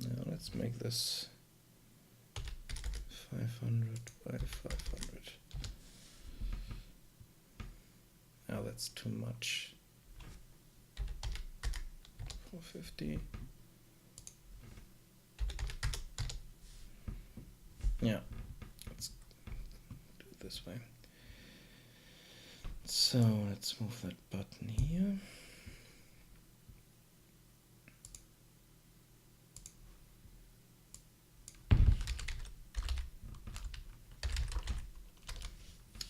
Now let's make this 500 by 500. Now that's too much. 450. Yeah, let's do it this way. So let's move that button here.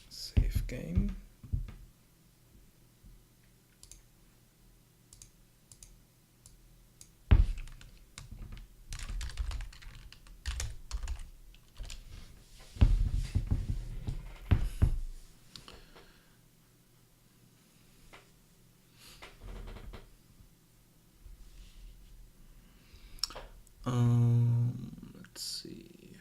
Save game. Let's see.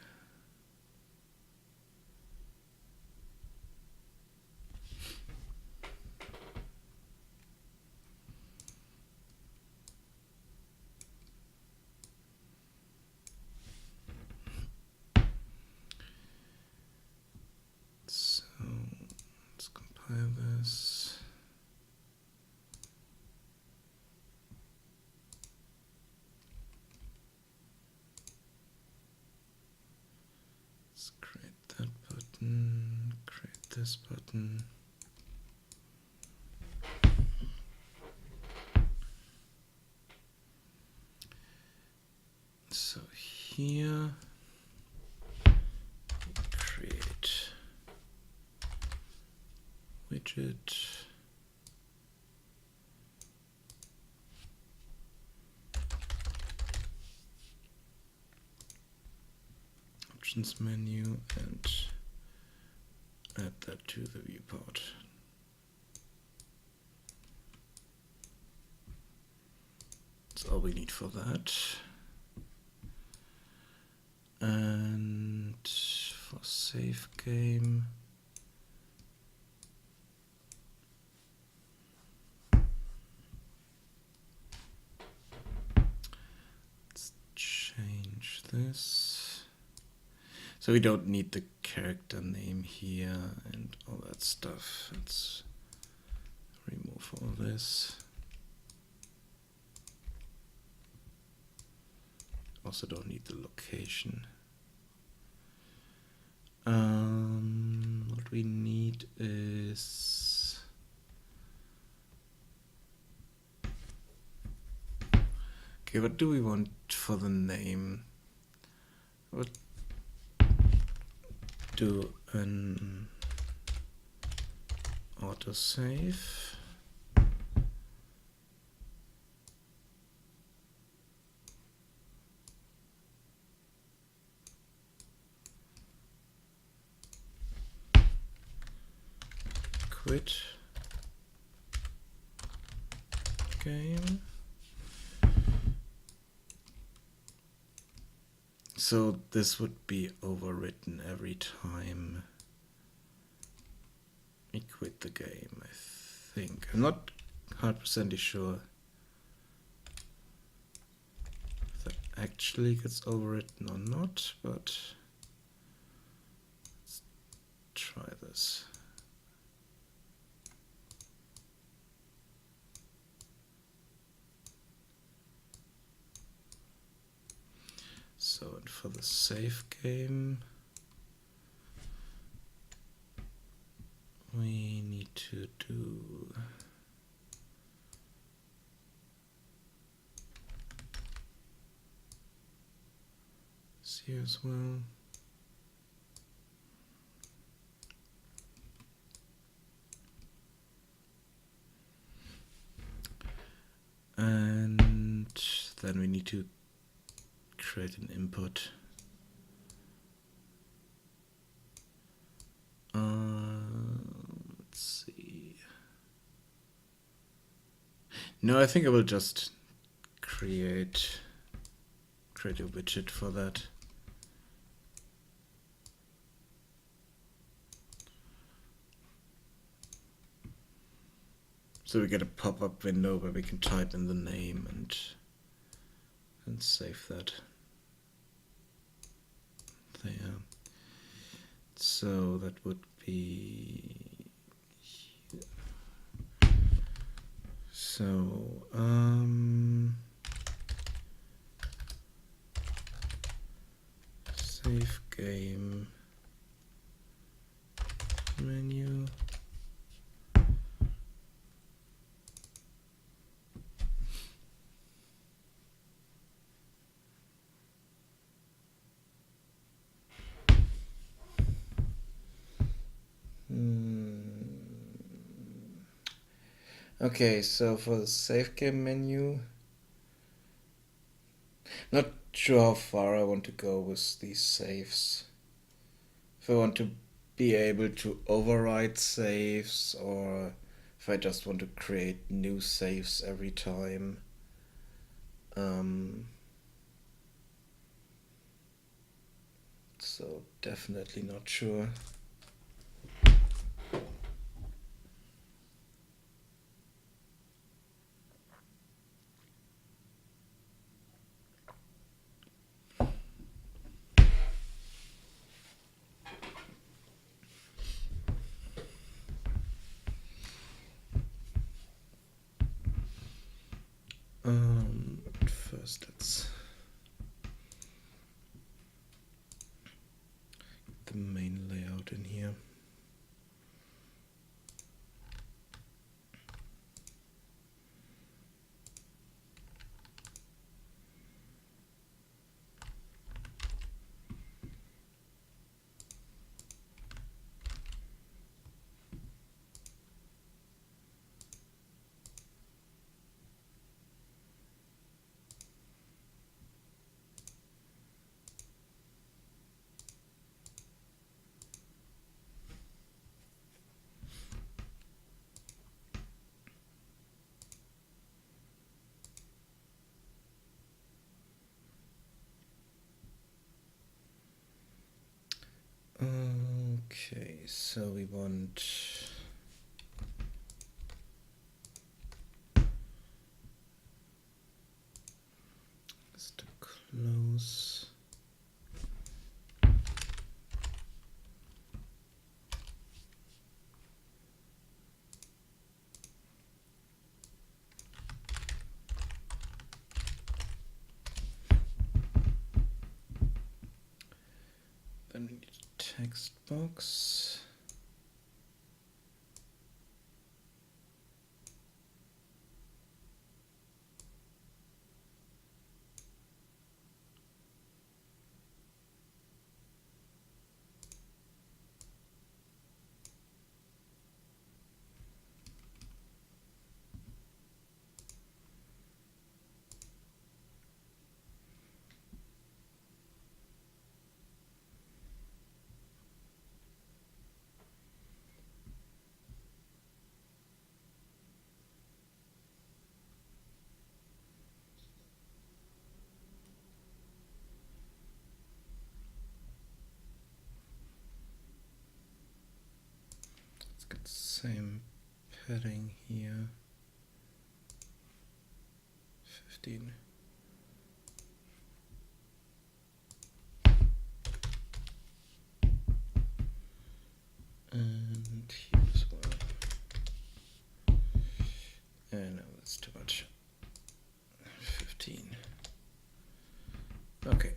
So let's compile this. Let's create that button, create this button. So here, create widget. Options menu and add that to the viewport. That's all we need for that. And for save game, let's change this. So we don't need the character name here and all that stuff. Let's remove all this. Also don't need the location. What we need is okay, what do we want for the name? What do an autosave. Quit game. So this would be overwritten every time we quit the game, I think. I'm not 100% sure if that actually gets overwritten or not, but let's try this. So, and for the save game, we need to do this here as well. And then we need to create an input. Let's see. No, I think I will just create a widget for that. So we get a pop-up window where we can type in the name and save that. There. So that would be so save game menu. Okay, so for the save game menu, not sure how far I want to go with these saves. If I want to be able to override saves, or if I just want to create new saves every time. So definitely not sure. First let's get the main layout in here. so we want this to close. Then we need a text box. Let's get the same padding here. 15. And here as well. No, that's too much. 15. Okay.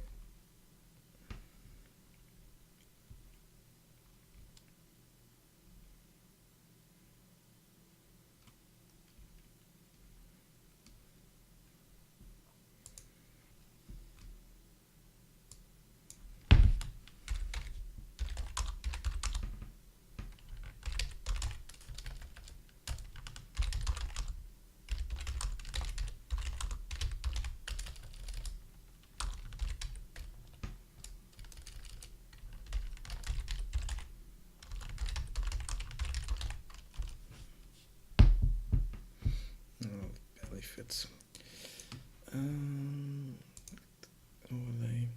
Barely fits. Overlay.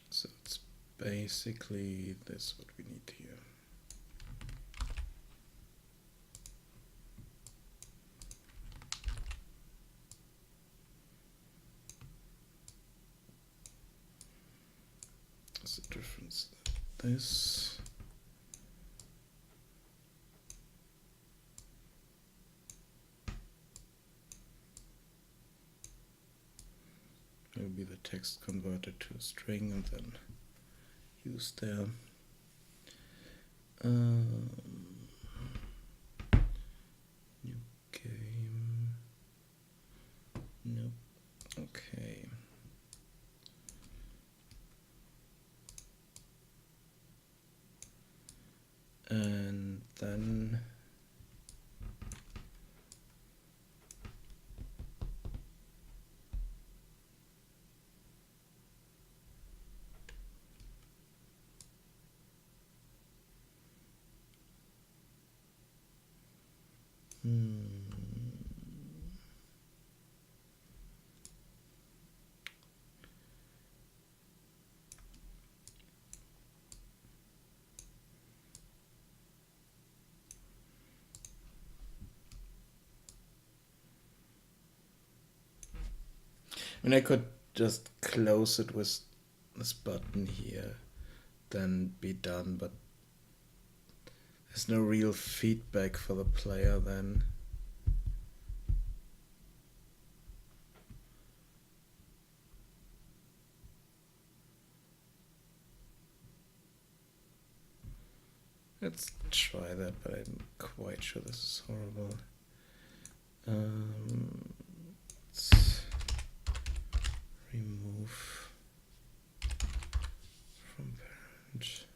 So it's basically this what we need here. What's the difference? This. Will be the text converted to a string and then used there. New Okay. And then I mean, I could just close it with this button here, then be done, but there's no real feedback for the player then. Let's try that, but I'm quite sure this is horrible. Let's remove from parent.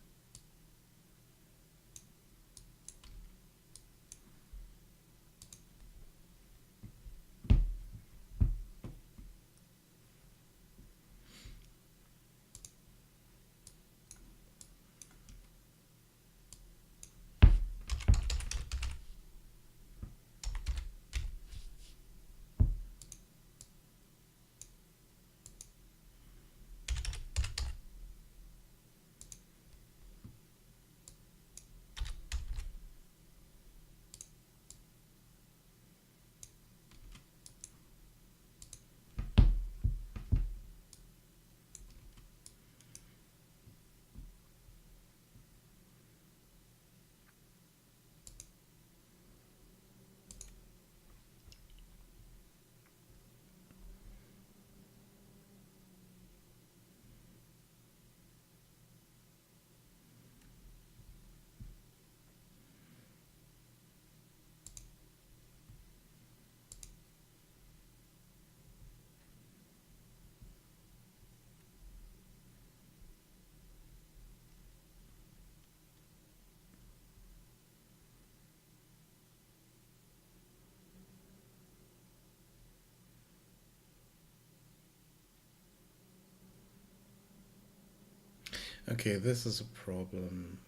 Okay, this is a problem.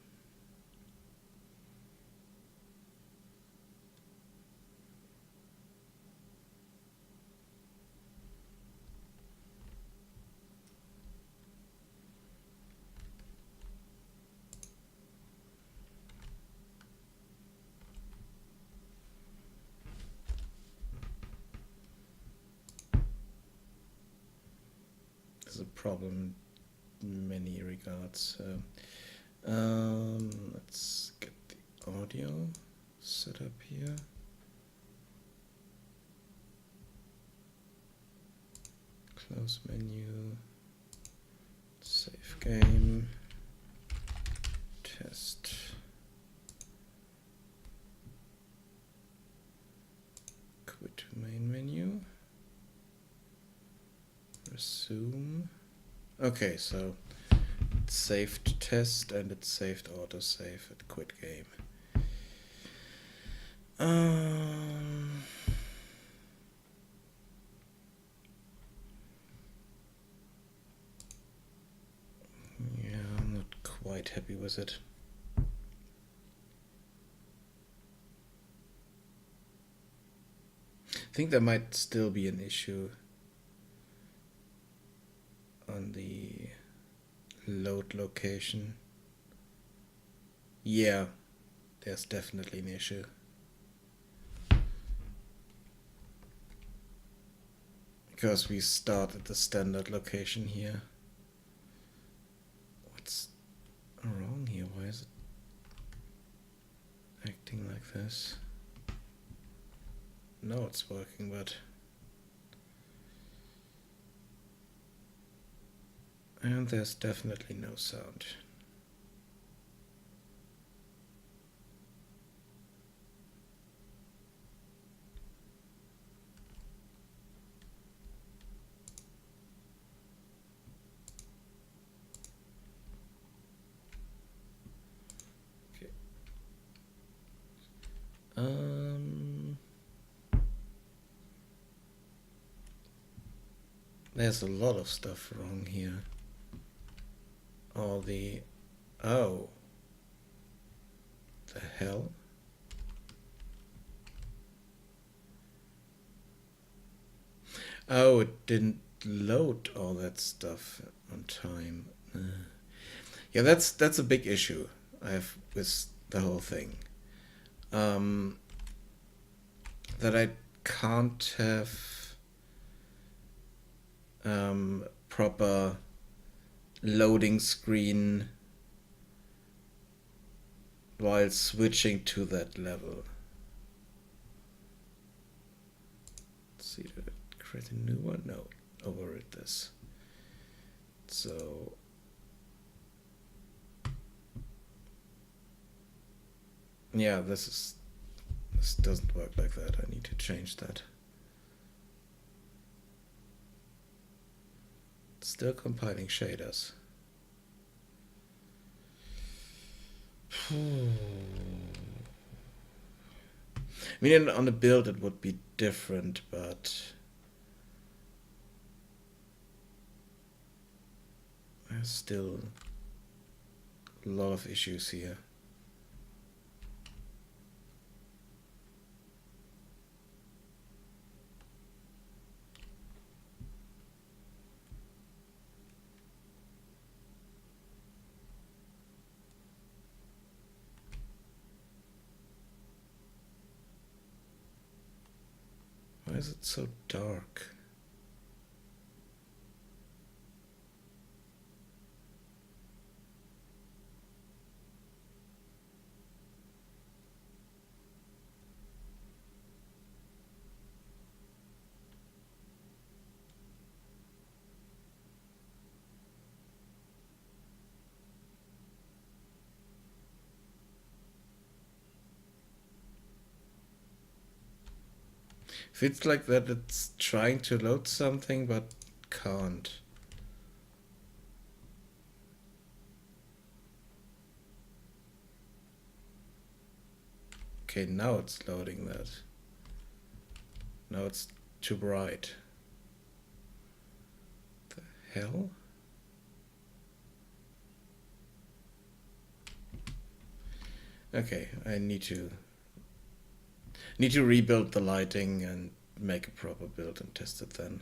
This is a problem in many regards. Let's get the audio set up here. Close menu, save game, test. Quit to main menu. Resume. Okay, so it's saved test and it's saved autosave at quit game. Yeah, I'm not quite happy with it. I think there might still be an issue on the load location. Yeah, there's definitely an issue. Because we start at the standard location here. What's wrong here? Why is it acting like this? No, it's working, but... And there's definitely no sound. There's a lot of stuff wrong here. All the... Oh. The hell? Oh, it didn't load all that stuff on time. Yeah, that's a big issue I have with the whole thing. That I can't have proper loading screen while switching to that level. Let's see, did it create a new one? No, overrid this. So yeah, this doesn't work like that. I need to change that. It's still compiling shaders. I mean, on the build it would be different, but there's still a lot of issues here. Why is it so dark? Feels like that it's trying to load something but can't. Okay, now it's loading that. Now it's too bright. The hell? Okay, I need to rebuild the lighting and make a proper build and test it then.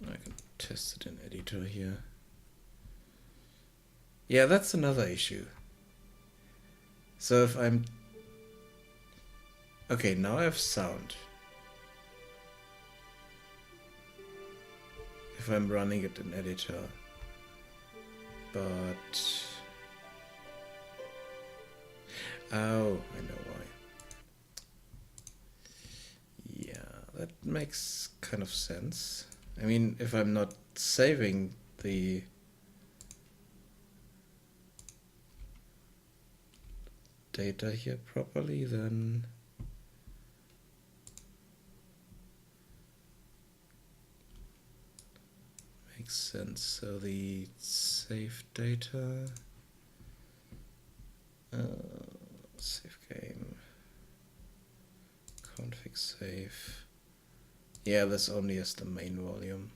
I can test it in editor here. Yeah, that's another issue. So if I'm... Okay, now I have sound. If I'm running it in editor. But... Oh, I know why. Yeah, that makes kind of sense. I mean, if I'm not saving the data here properly, then makes sense. So the save data, save game, config save. Yeah, this only is the main volume.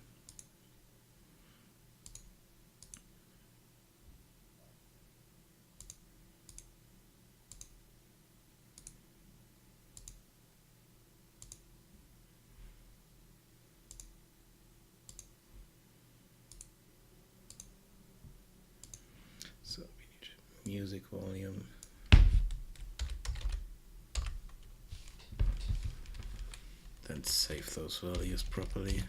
So we need music volume. Then save those values properly.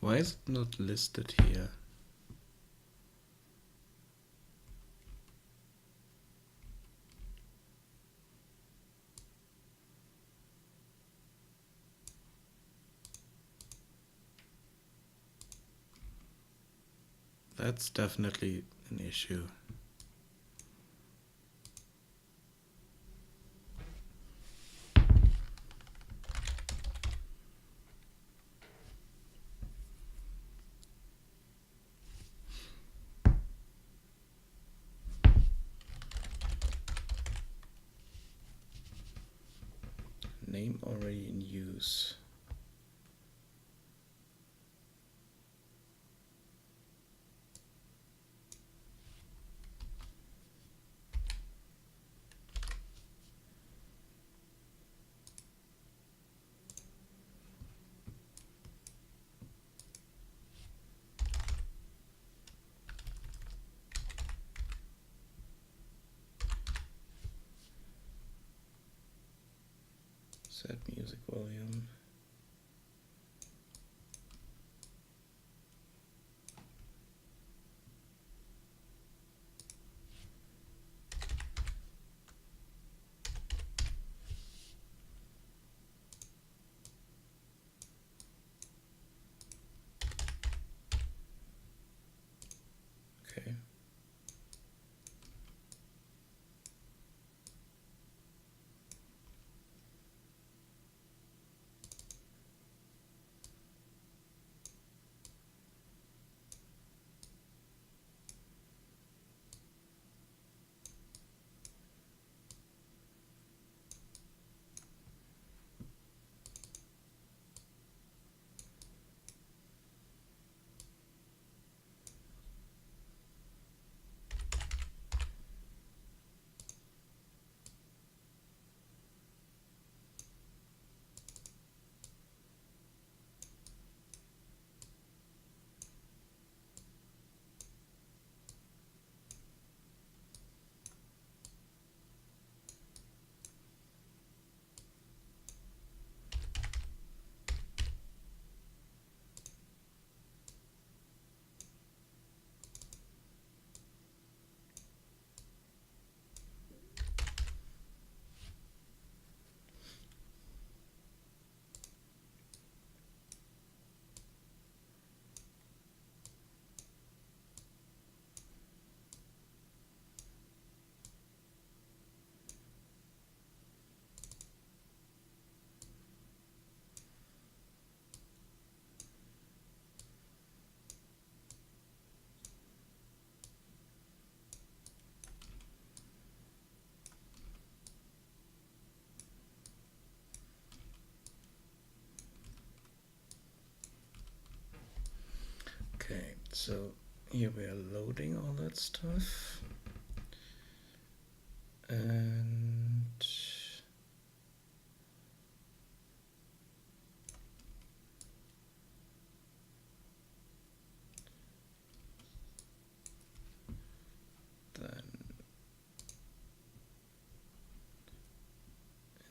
Why is it not listed here? That's definitely an issue. Name already in use. Set music volume. Okay. Okay, so here we are loading all that stuff. And then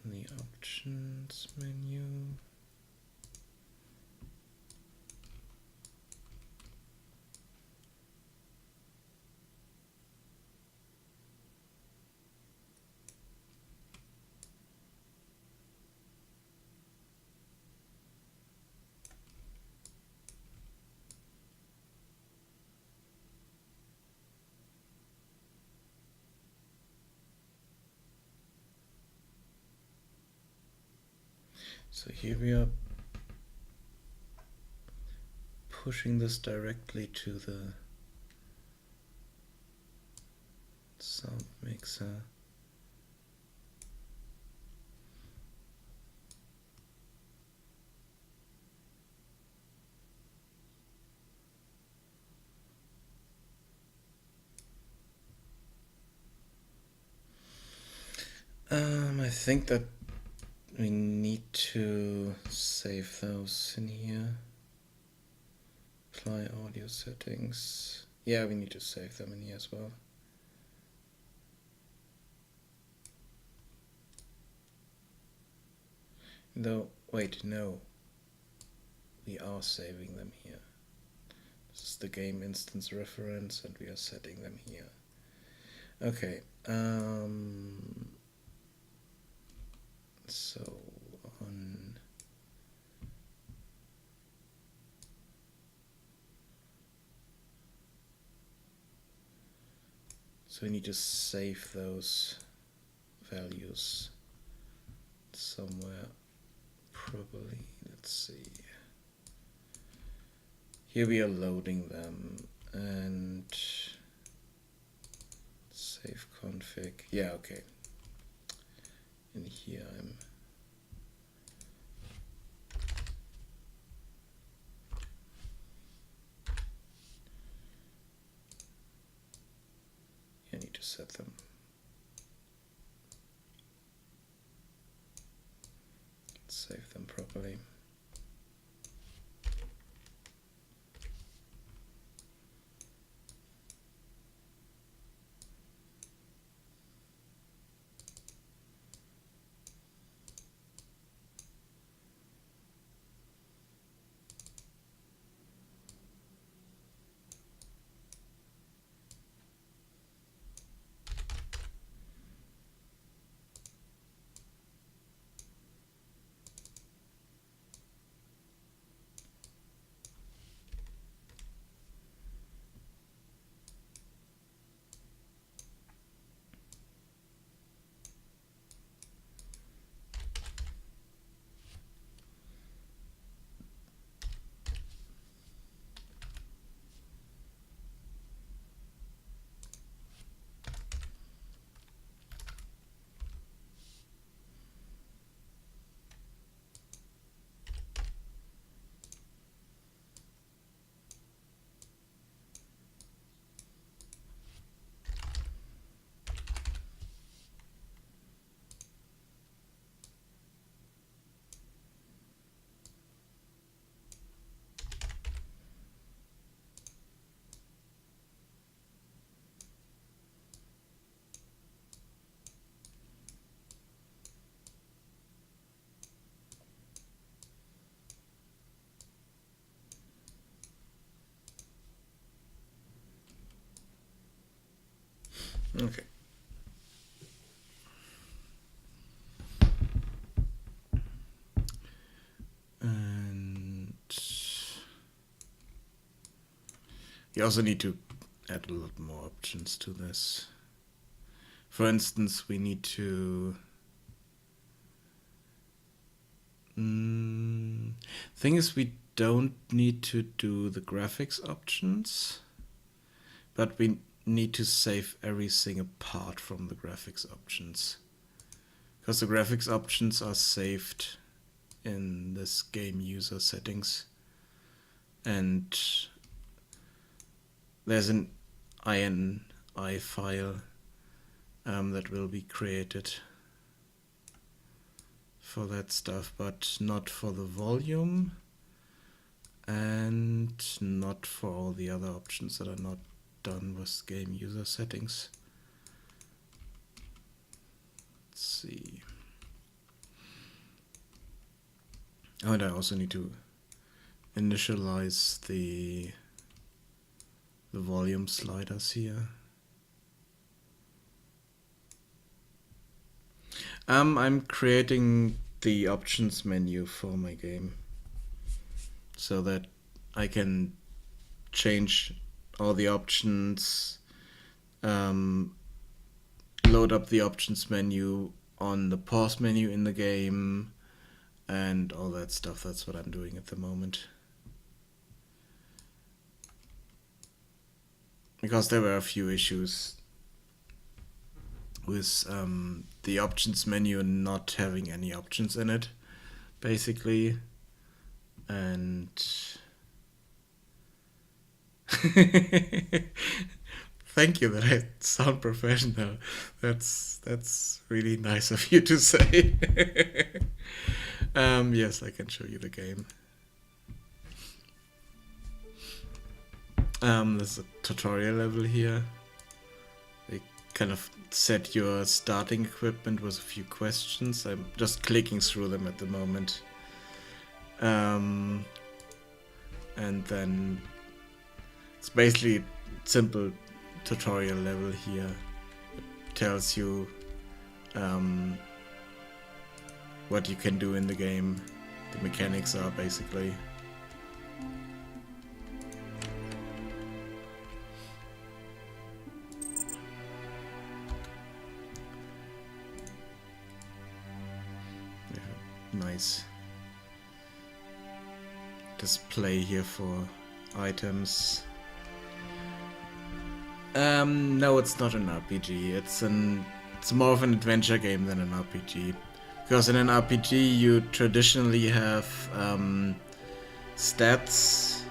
in the options menu, so here we are pushing this directly to the sound mixer. I think that we need to save those in here. Apply audio settings. Yeah, we need to save them in here as well. Though, wait, no. We are saving them here. This is the game instance reference, and we are setting them here. Okay. So on. So we need to save those values somewhere. Probably, let's see. Here we are loading them, and save config. Yeah, okay. And here I need to set them. Save them properly. Okay. And you also need to add a lot more options to this. For instance, we need to... thing is, we don't need to do the graphics options, but we need to save everything apart from the graphics options. Because the graphics options are saved in this game user settings. And there's an INI file that will be created for that stuff, but not for the volume and not for all the other options that are not done with game user settings. Let's see. Oh, and I also need to initialize the volume sliders here. I'm creating the options menu for my game so that I can change all the options, load up the options menu on the pause menu in the game, and all that stuff. That's what I'm doing at the moment. Because there were a few issues with the options menu not having any options in it, basically. And thank you that I sound professional. That's really nice of you to say. Yes, I can show you the game. There's a tutorial level here. They kind of set your starting equipment with a few questions. I'm just clicking through them at the moment. And then It's basically simple tutorial level here. It tells you what you can do in the game. The mechanics are basically. Yeah, nice display here for items. No, it's not an RPG. It's more of an adventure game than an RPG. Because in an RPG you traditionally have stats,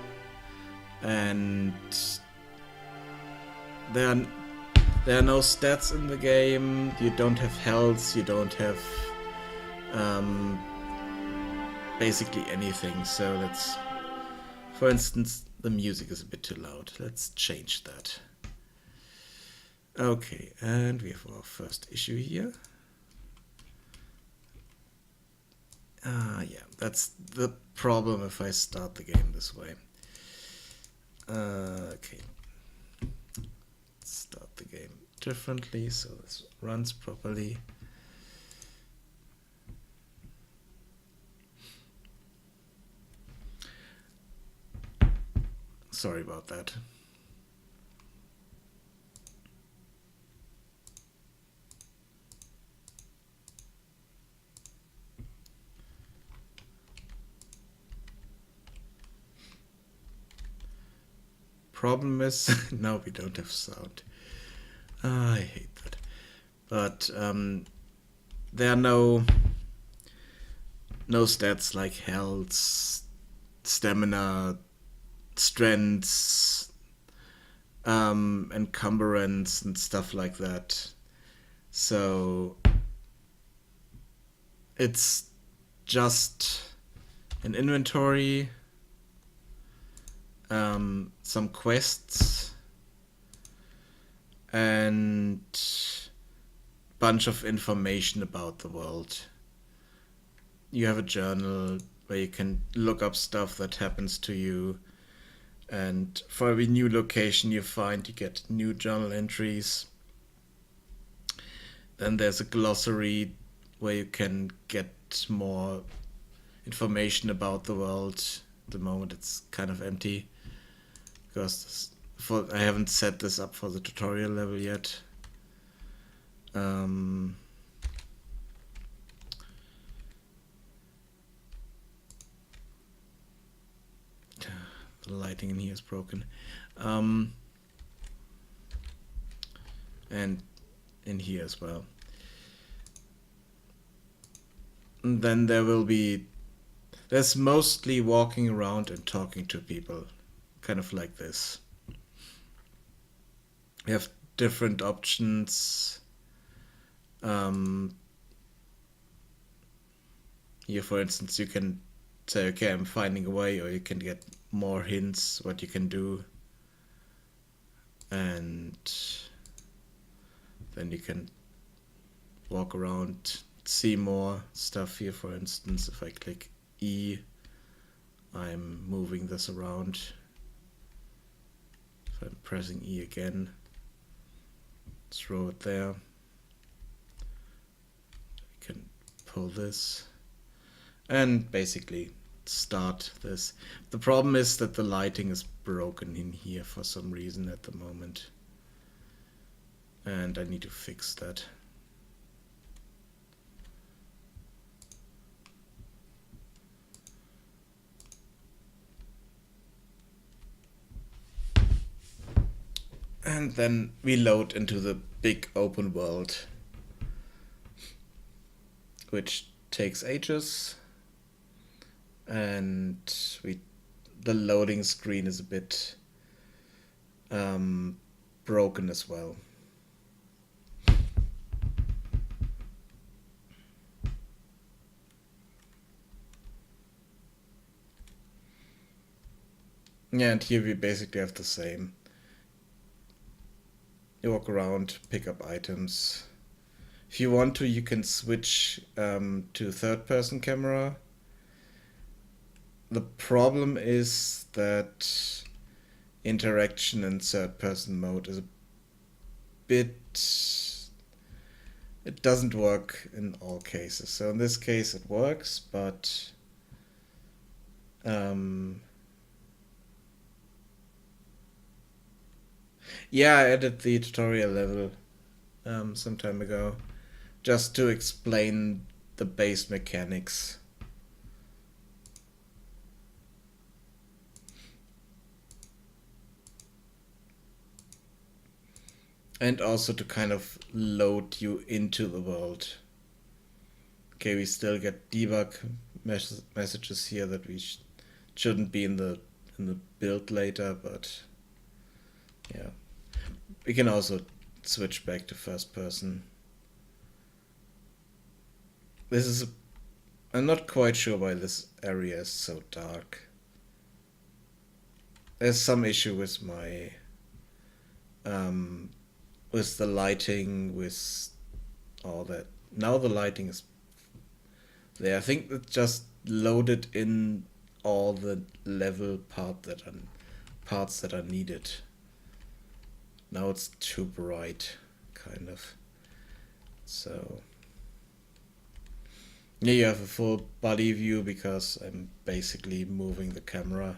and there are no stats in the game. You don't have health. You don't have basically anything. So let's, for instance, the music is a bit too loud. Let's change that. Okay, and we have our first issue here. Yeah, that's the problem if I start the game this way. Okay. Let's start the game differently so this runs properly. Sorry about that. Problem is, now we don't have sound. I hate that. But there are no stats like health, stamina, strengths, encumbrance and stuff like that. So it's just an inventory, some quests, and bunch of information about the world. You have a journal where you can look up stuff that happens to you, and for every new location you find, you get new journal entries. Then there's a glossary where you can get more information about the world. At the moment it's kind of empty because I haven't set this up for the tutorial level yet. The lighting in here is broken. And in here as well. And then there's mostly walking around and talking to people, kind of like this. You have different options. Here, for instance, you can say, okay, I'm finding a way, or you can get more hints what you can do. And then you can walk around, see more stuff here. For instance, if I click E, I'm moving this around. If I'm pressing E again, throw it there. I can pull this and basically start this. The problem is that the lighting is broken in here for some reason at the moment, and I need to fix that. And then we load into the big open world, which takes ages, and the loading screen is a bit broken as well. Yeah, and here we basically have the same. You walk around, pick up items. If you want to, you can switch to third-person camera. The problem is that interaction in third person mode is a bit, it doesn't work in all cases. So in this case it works, but yeah, I added the tutorial level some time ago just to explain the base mechanics. And also to kind of load you into the world. Okay, we still get debug messages here that we shouldn't be in the build later, but yeah. We can also switch back to first person. I'm not quite sure why this area is so dark. There's some issue with my with the lighting, with all that. Now the lighting is there. I think it just loaded in all the level parts that are needed. Now it's too bright, kind of. So yeah, you have a full body view because I'm basically moving the camera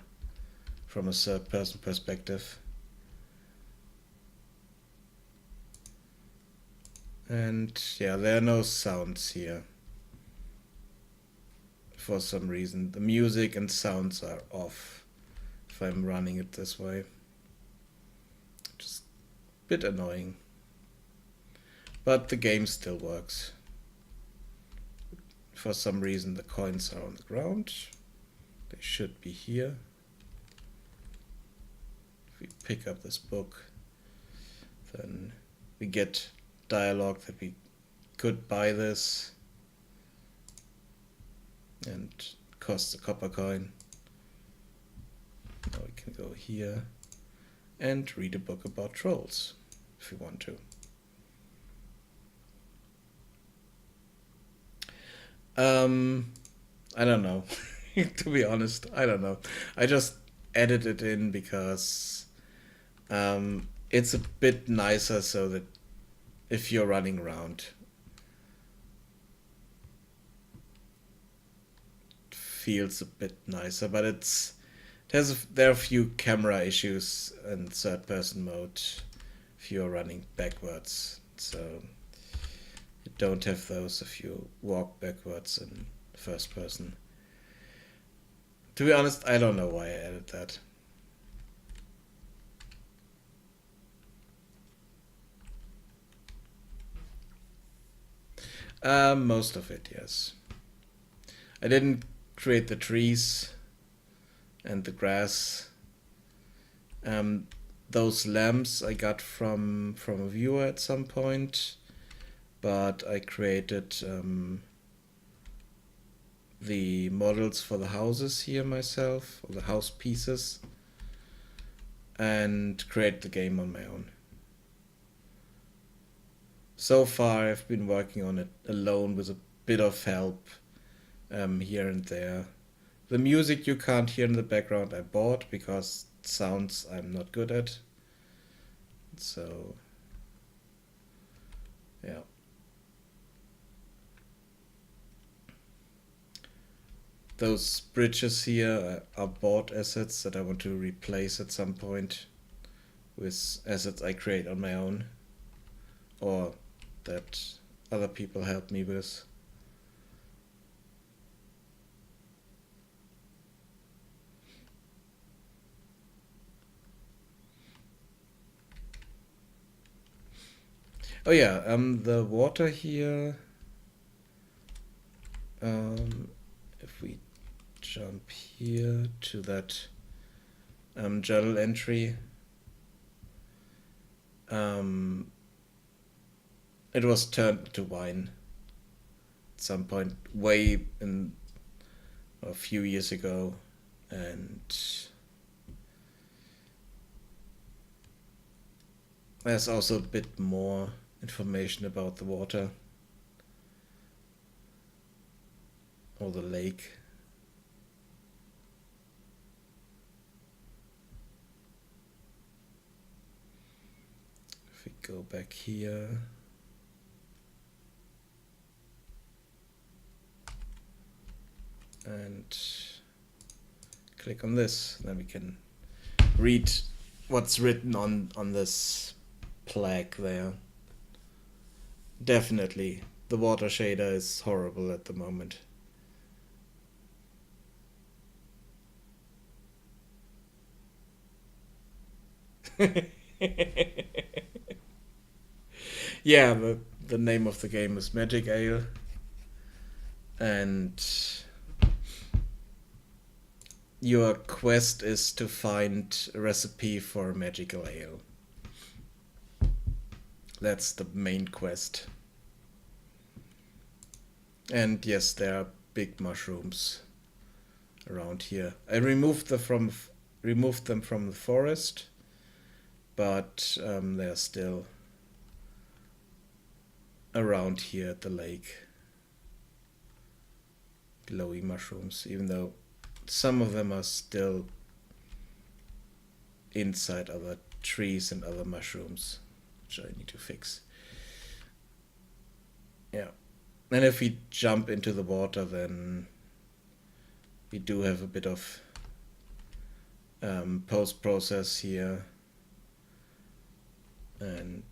from a third person perspective. And yeah, there are no sounds here. For some reason, the music and sounds are off if I'm running it this way. Just a bit annoying. But the game still works. For some reason the coins are on the ground. They should be here. If we pick up this book, then we get dialogue that we could buy this and cost a copper coin. Now we can go here and read a book about trolls if we want to. I don't know. To be honest, I don't know. I just added it in because it's a bit nicer so that if you're running around, it feels a bit nicer, but there are a few camera issues in third person mode if you're running backwards. So you don't have those if you walk backwards in first person. To be honest, I don't know why I added that. Most of it, yes. I didn't create the trees and the grass. Those lamps I got from a viewer at some point, but I created the models for the houses here myself, or the house pieces, and create the game on my own. So far I've been working on it alone with a bit of help here and there. The music you can't hear in the background I bought because sounds I'm not good at. So yeah. Those bridges here are bought assets that I want to replace at some point with assets I create on my own or that other people help me with. Oh yeah, the water here, if we jump here to that journal entry, it was turned to wine at some point way in a few years ago, and there's also a bit more information about the water or the lake. go back here. And click on this. Then we can read what's written on this plaque there. Definitely, the water shader is horrible at the moment. Yeah, the name of the game is MagicAle. And your quest is to find a recipe for magical ale. That's the main quest. And yes, there are big mushrooms around here. I removed them from the forest, but they're still around here at the lake. Glowy mushrooms, even though some of them are still inside other trees and other mushrooms, which I need to fix. Yeah. And if we jump into the water, then we do have a bit of post-process here. And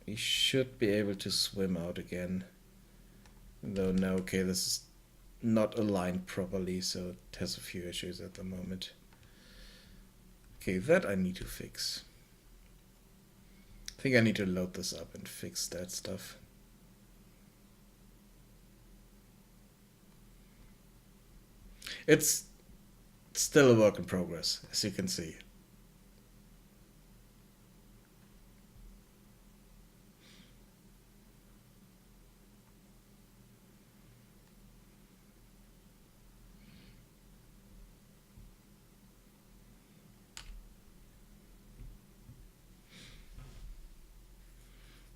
we should be able to swim out again. Though now, okay, this is not aligned properly, so it has a few issues at the moment. Okay, that I need to fix. I think I need to load this up and fix that stuff. It's still a work in progress, as you can see.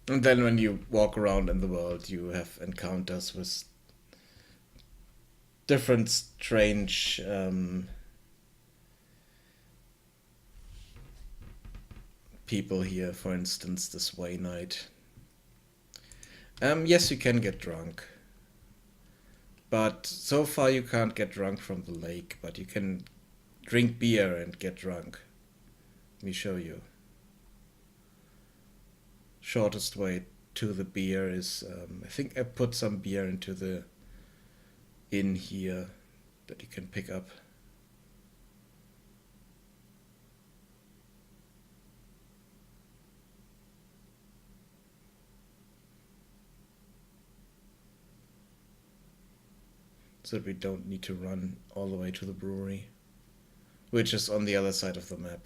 And then when you walk around in the world, you have encounters with different strange people here. For instance, this Way Knight. Yes, you can get drunk. But so far you can't get drunk from the lake, but you can drink beer and get drunk. Let me show you. Shortest way to the beer is, I think I put some beer into the inn here that you can pick up. So that we don't need to run all the way to the brewery, which is on the other side of the map.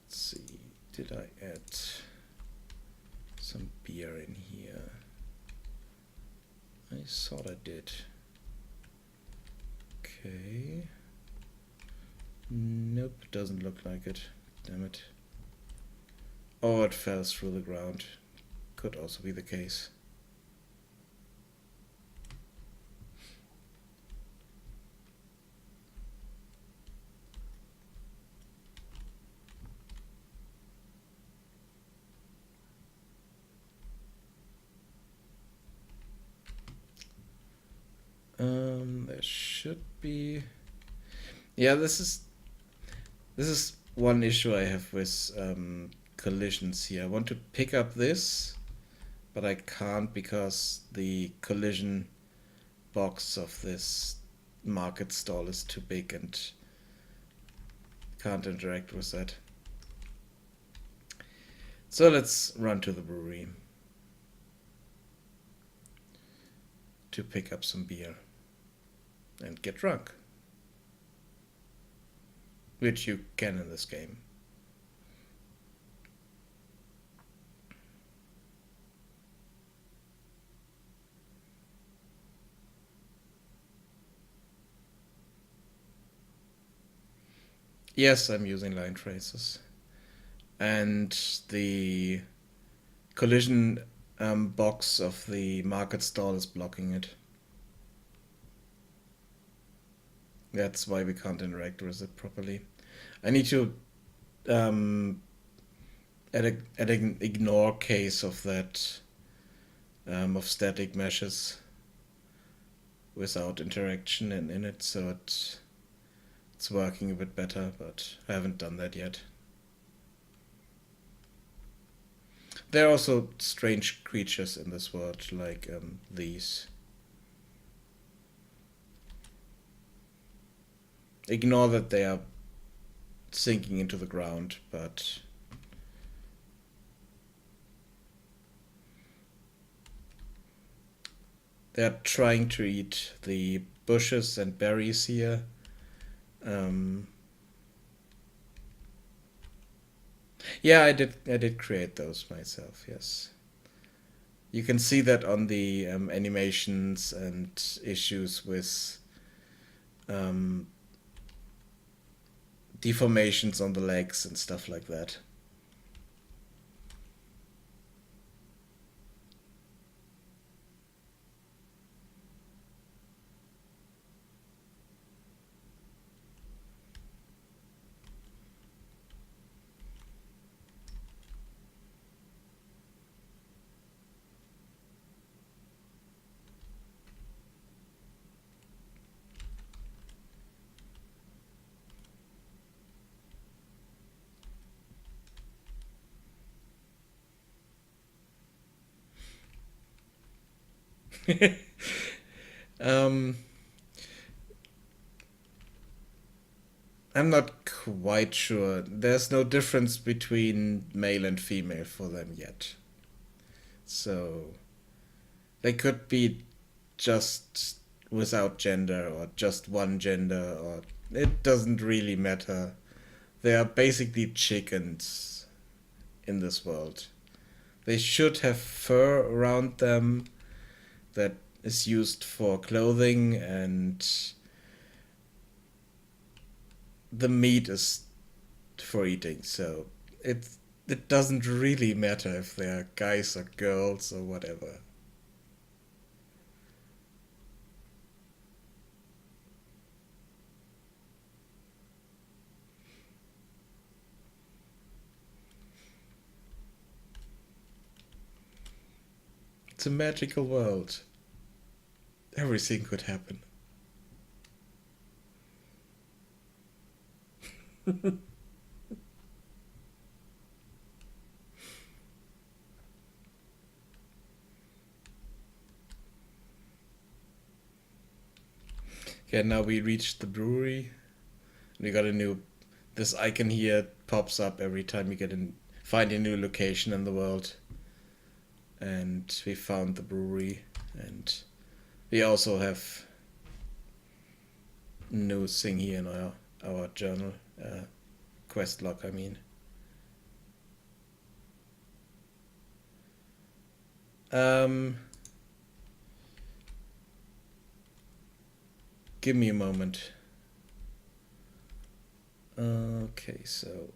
Let's see, did I add some beer in here? I thought I did. Okay. Nope, doesn't look like it. Damn it. Oh, it fell through the ground. Could also be the case. There should be. Yeah, this is one issue I have with collisions here. I want to pick up this, but I can't because the collision box of this market stall is too big and can't interact with that. So let's run to the brewery to pick up some beer and get drunk, which you can in this game. Yes, I'm using line traces. And the collision box of the market stall is blocking it. That's why we can't interact with it properly. I need to um, add an ignore case of that, of static meshes without interaction in it, so it's working a bit better, but I haven't done that yet. There are also strange creatures in this world, like these. Ignore that they are sinking into the ground, but they're trying to eat the bushes and berries here. Um, yeah, I did create those myself. Yes, you can see that on the animations and issues with um, deformations on the legs and stuff like that. um, I'm not quite sure. There's no difference between male and female for them yet. So they could be just without gender or just one gender, or it doesn't really matter. They are basically chickens in this world. They should have fur around them that is used for clothing, and the meat is for eating. So it it doesn't really matter if they are guys or girls or whatever. It's a magical world. Everything could happen. Okay, now we reached the brewery. We got a new. This icon here pops up every time you find a new location in the world. And we found the brewery, and we also have a new thing here in our journal, quest log. I mean, um, give me a moment. Okay, so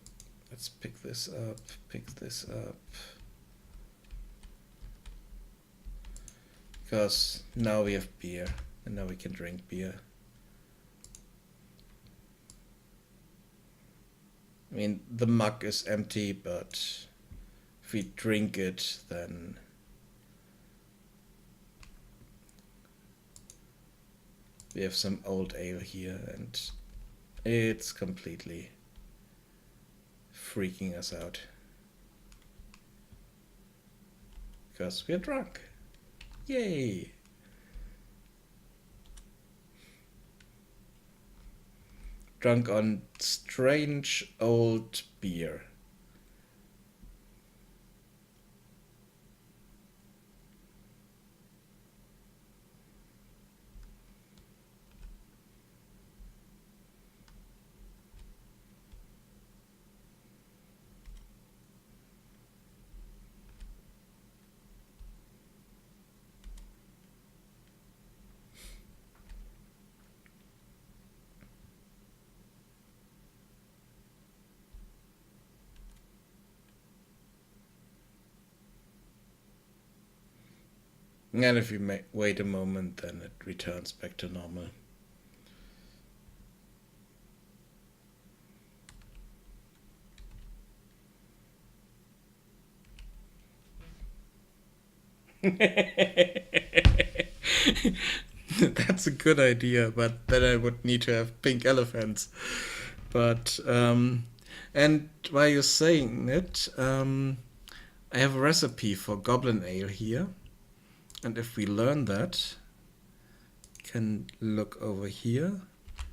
let's pick this up. Pick this up. Because now we have beer, and now we can drink beer. I mean, the mug is empty, but if we drink it, then we have some old ale here, and it's completely freaking us out. Because we're drunk. Yay! Drunk on strange old beer. And if you wait a moment, then it returns back to normal. That's a good idea, but then I would need to have pink elephants. But and while you're saying it, I have a recipe for goblin ale here, and if we learn that, can look over here.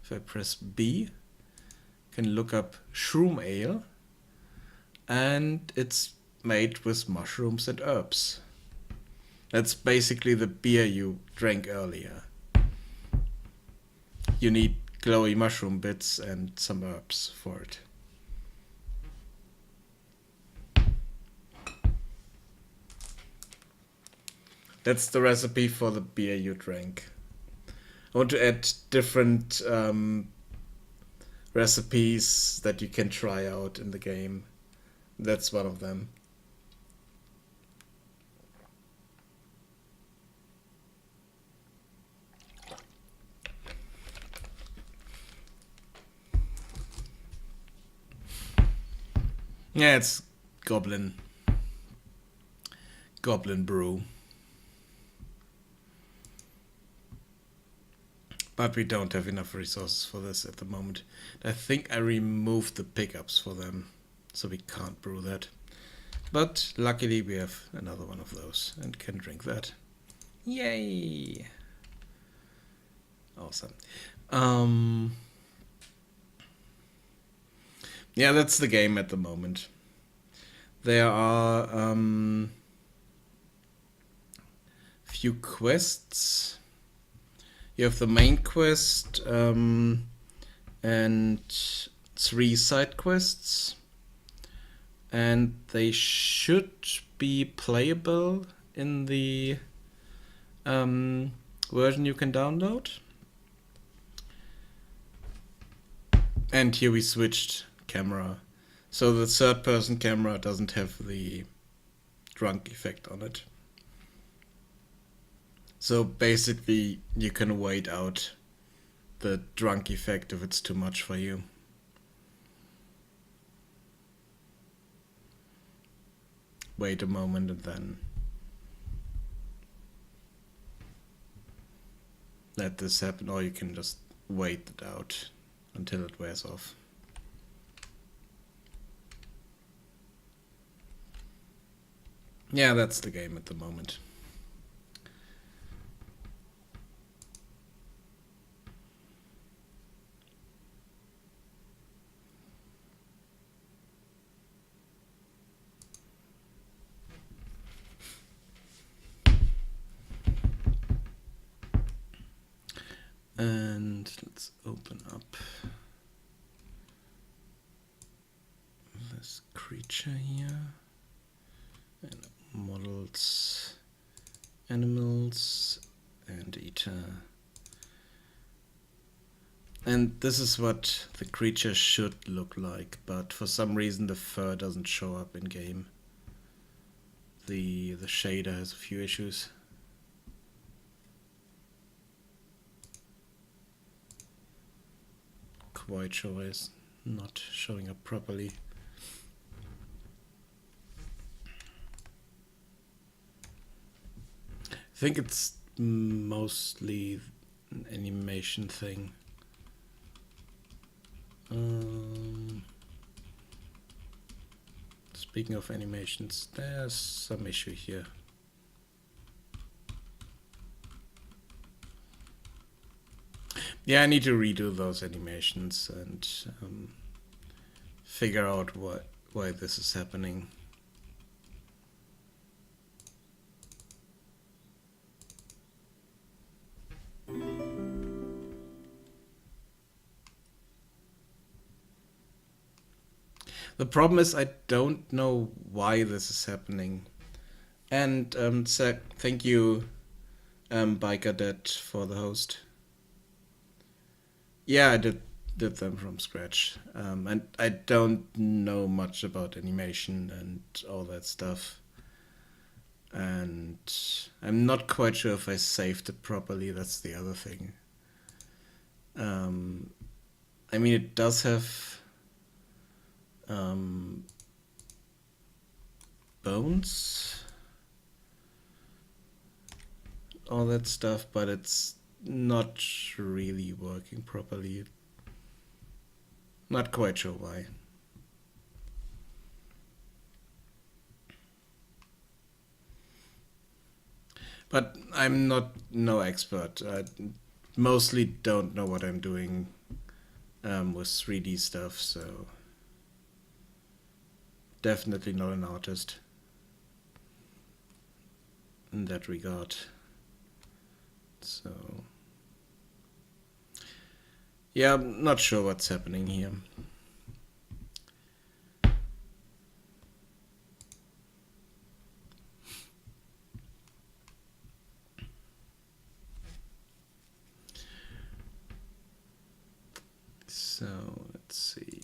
If I press B, can look up shroom ale, and it's made with mushrooms and herbs. That's basically the beer you drank earlier. You need glowy mushroom bits and some herbs for it. That's the recipe for the beer you drank. I want to add different recipes that you can try out in the game. That's one of them. Yeah, it's Goblin Brew. But we don't have enough resources for this at the moment. I think I removed the pickups for them, so we can't brew that. But luckily we have another one of those and can drink that. Yay! Awesome. Yeah, that's the game at the moment. There are few quests. You have the main quest and 3 side quests, and they should be playable in the version you can download. And here we switched camera, so the third person camera doesn't have the drunk effect on it. So basically you can wait out the drunk effect if it's too much for you. Wait a moment and then let this happen, or you can just wait it out until it wears off. Yeah, that's the game at the moment. And let's open up this creature here. And models, animals, and eater. And this is what the creature should look like, but for some reason the fur doesn't show up in game. The shader has a few issues. Quite sure it's not showing up properly. I think it's mostly an animation thing. Speaking of animations, there's some issue here. Yeah, I need to redo those animations and figure out why this is happening. The problem is I don't know why this is happening. And Zach, thank you, Biker Dad, for the host. Yeah, I did them from scratch, and I don't know much about animation and all that stuff. And I'm not quite sure if I saved it properly. That's the other thing. I mean, it does have bones, all that stuff, but it's not really working properly. Not quite sure why. But I'm no expert. I mostly don't know what I'm doing with 3D stuff, so definitely not an artist in that regard. So yeah, I'm not sure what's happening here. So let's see.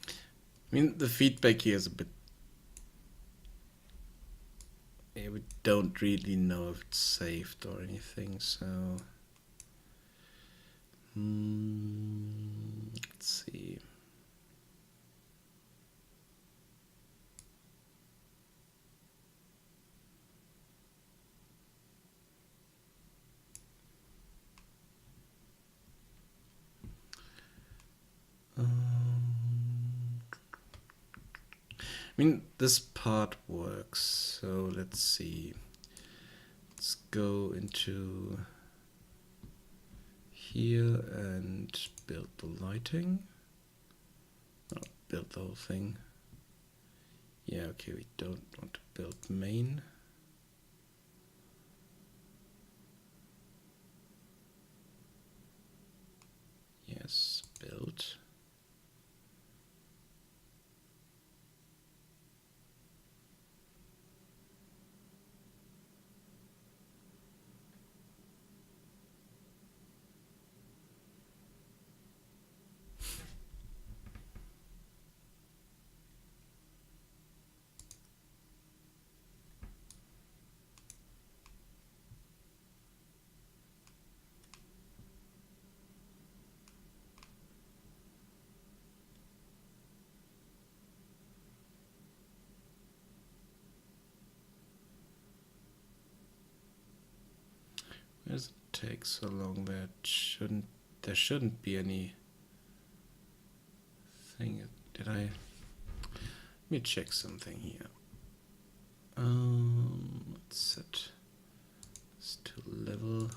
I mean, the feedback here is a bit. Yeah, we don't really know if it's saved or anything, so. Let's see. I mean, this part works, so let's see. Let's go into here and build the lighting. Oh, build the whole thing. Yeah, okay, we don't want to build main. Yes, build. Why does it take so long? There shouldn't be any thing. Did I? Let me check something here. Let's set this to level.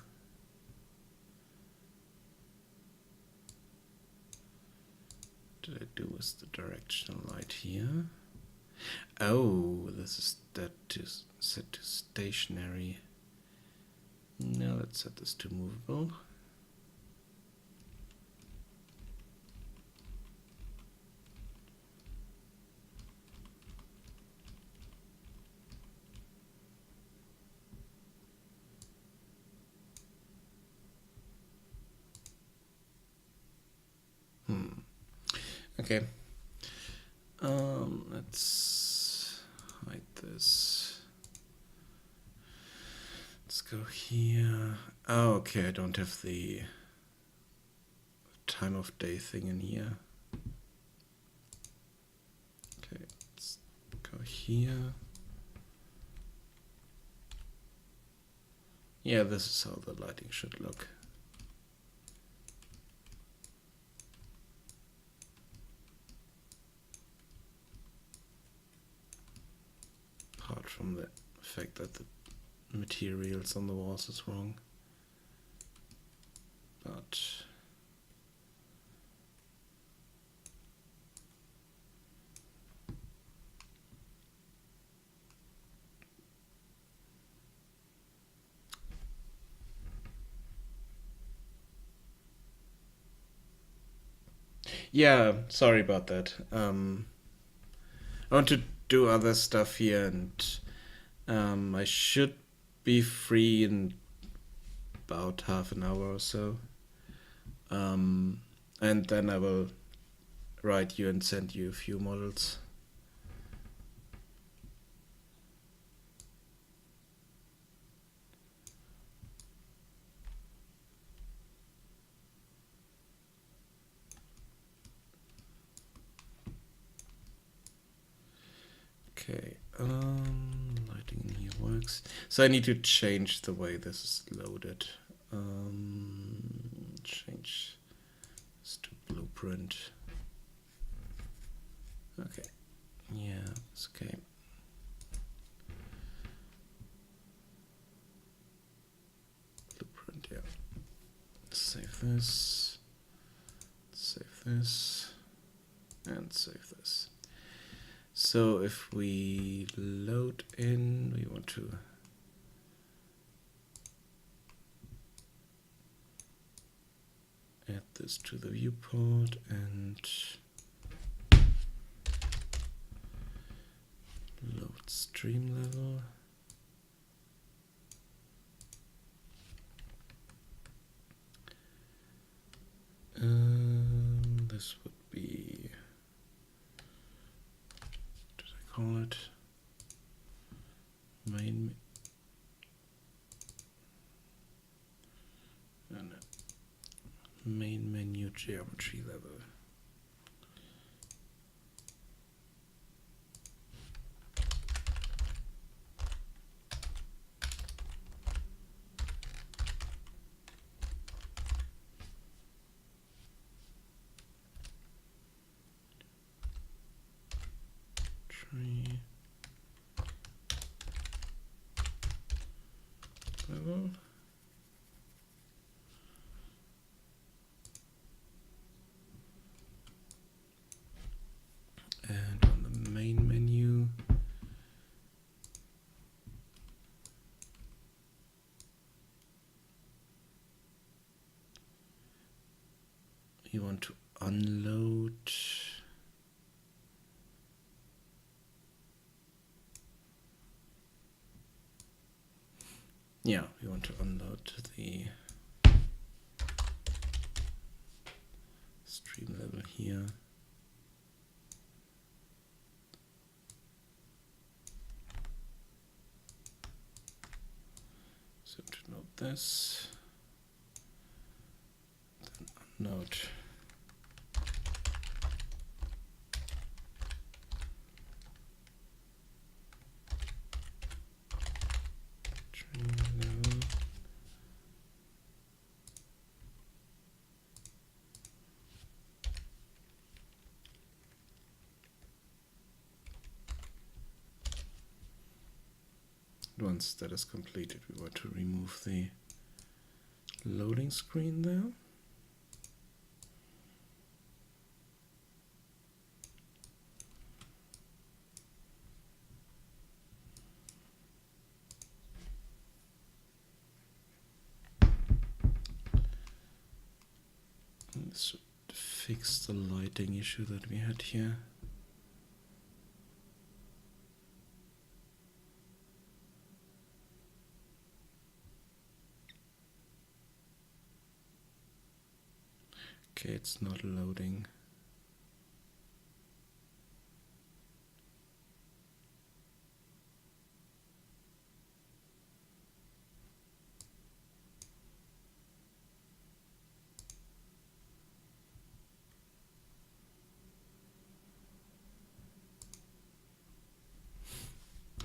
What did I do with the directional light here? Oh, this is that to set to stationary. Now let's set this to movable. Okay. Let's hide this. Let's go here. Oh, okay, I don't have the time of day thing in here. Okay, let's go here. Yeah, this is how the lighting should look. Apart from the fact that the materials on the walls is wrong. But yeah, sorry about that. I want to do other stuff here, and I should be free in about half an hour or so. And then I will write you and send you a few models. Okay, lighting in here works. So I need to change the way this is loaded. Change this to blueprint. Okay, yeah, it's okay. Blueprint, yeah. Save this, and save this. So if we load in, we want to add this to the viewport and load stream level. This would be, what did I call it? Main menu geometry level. Tree level. And on the main menu, you want to unload we want to unload the stream level here. So to load this, then unload stream level. Once that is completed, we want to remove the loading screen there. This should fix the lighting issue that we had here. Okay, it's not loading.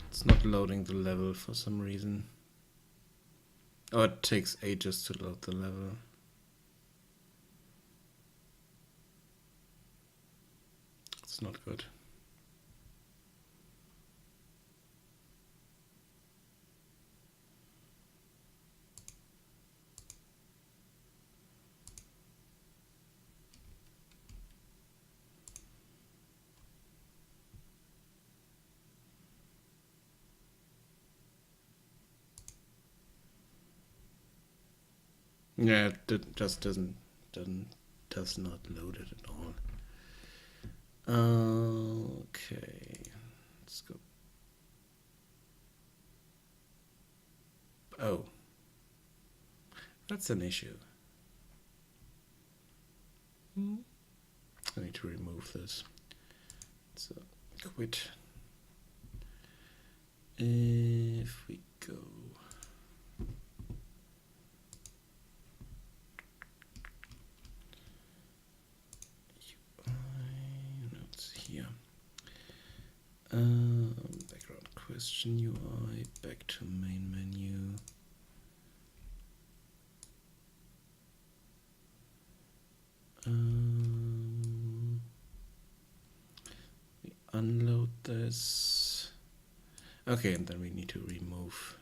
It's not loading the level for some reason. Oh, it takes ages to load the level. It's not good. Yeah, it just does not load it at all. Okay, let's go. Oh, that's an issue. I need to remove this. So quit. If we go UI notes here. Action UI, back to main menu. We unload this. Okay, and then we need to remove.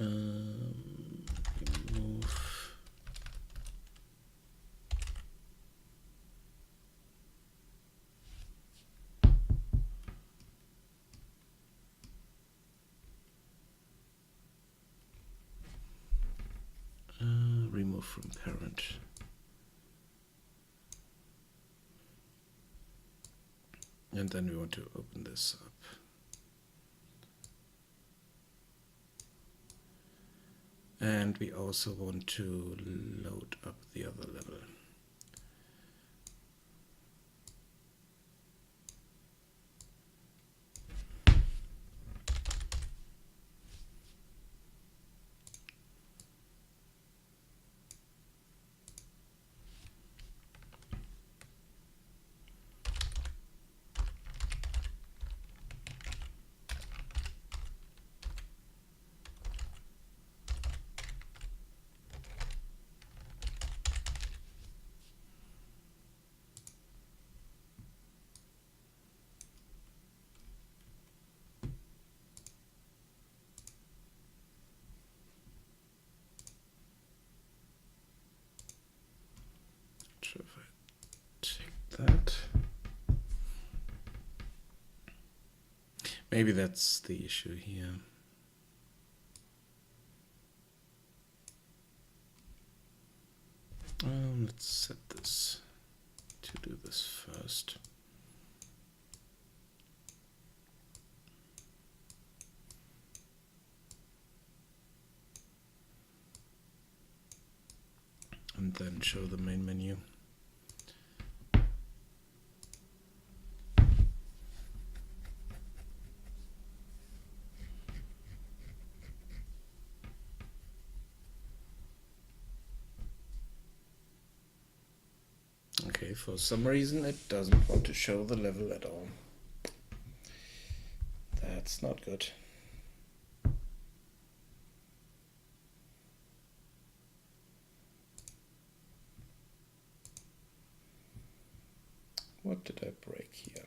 Remove. Remove from parent. And then we want to open this up. And we also want to load up the other level. So if I take that, maybe that's the issue here. Let's set this to do this first. And then show the main menu. Okay, for some reason it doesn't want to show the level at all. That's not good. What did I break here?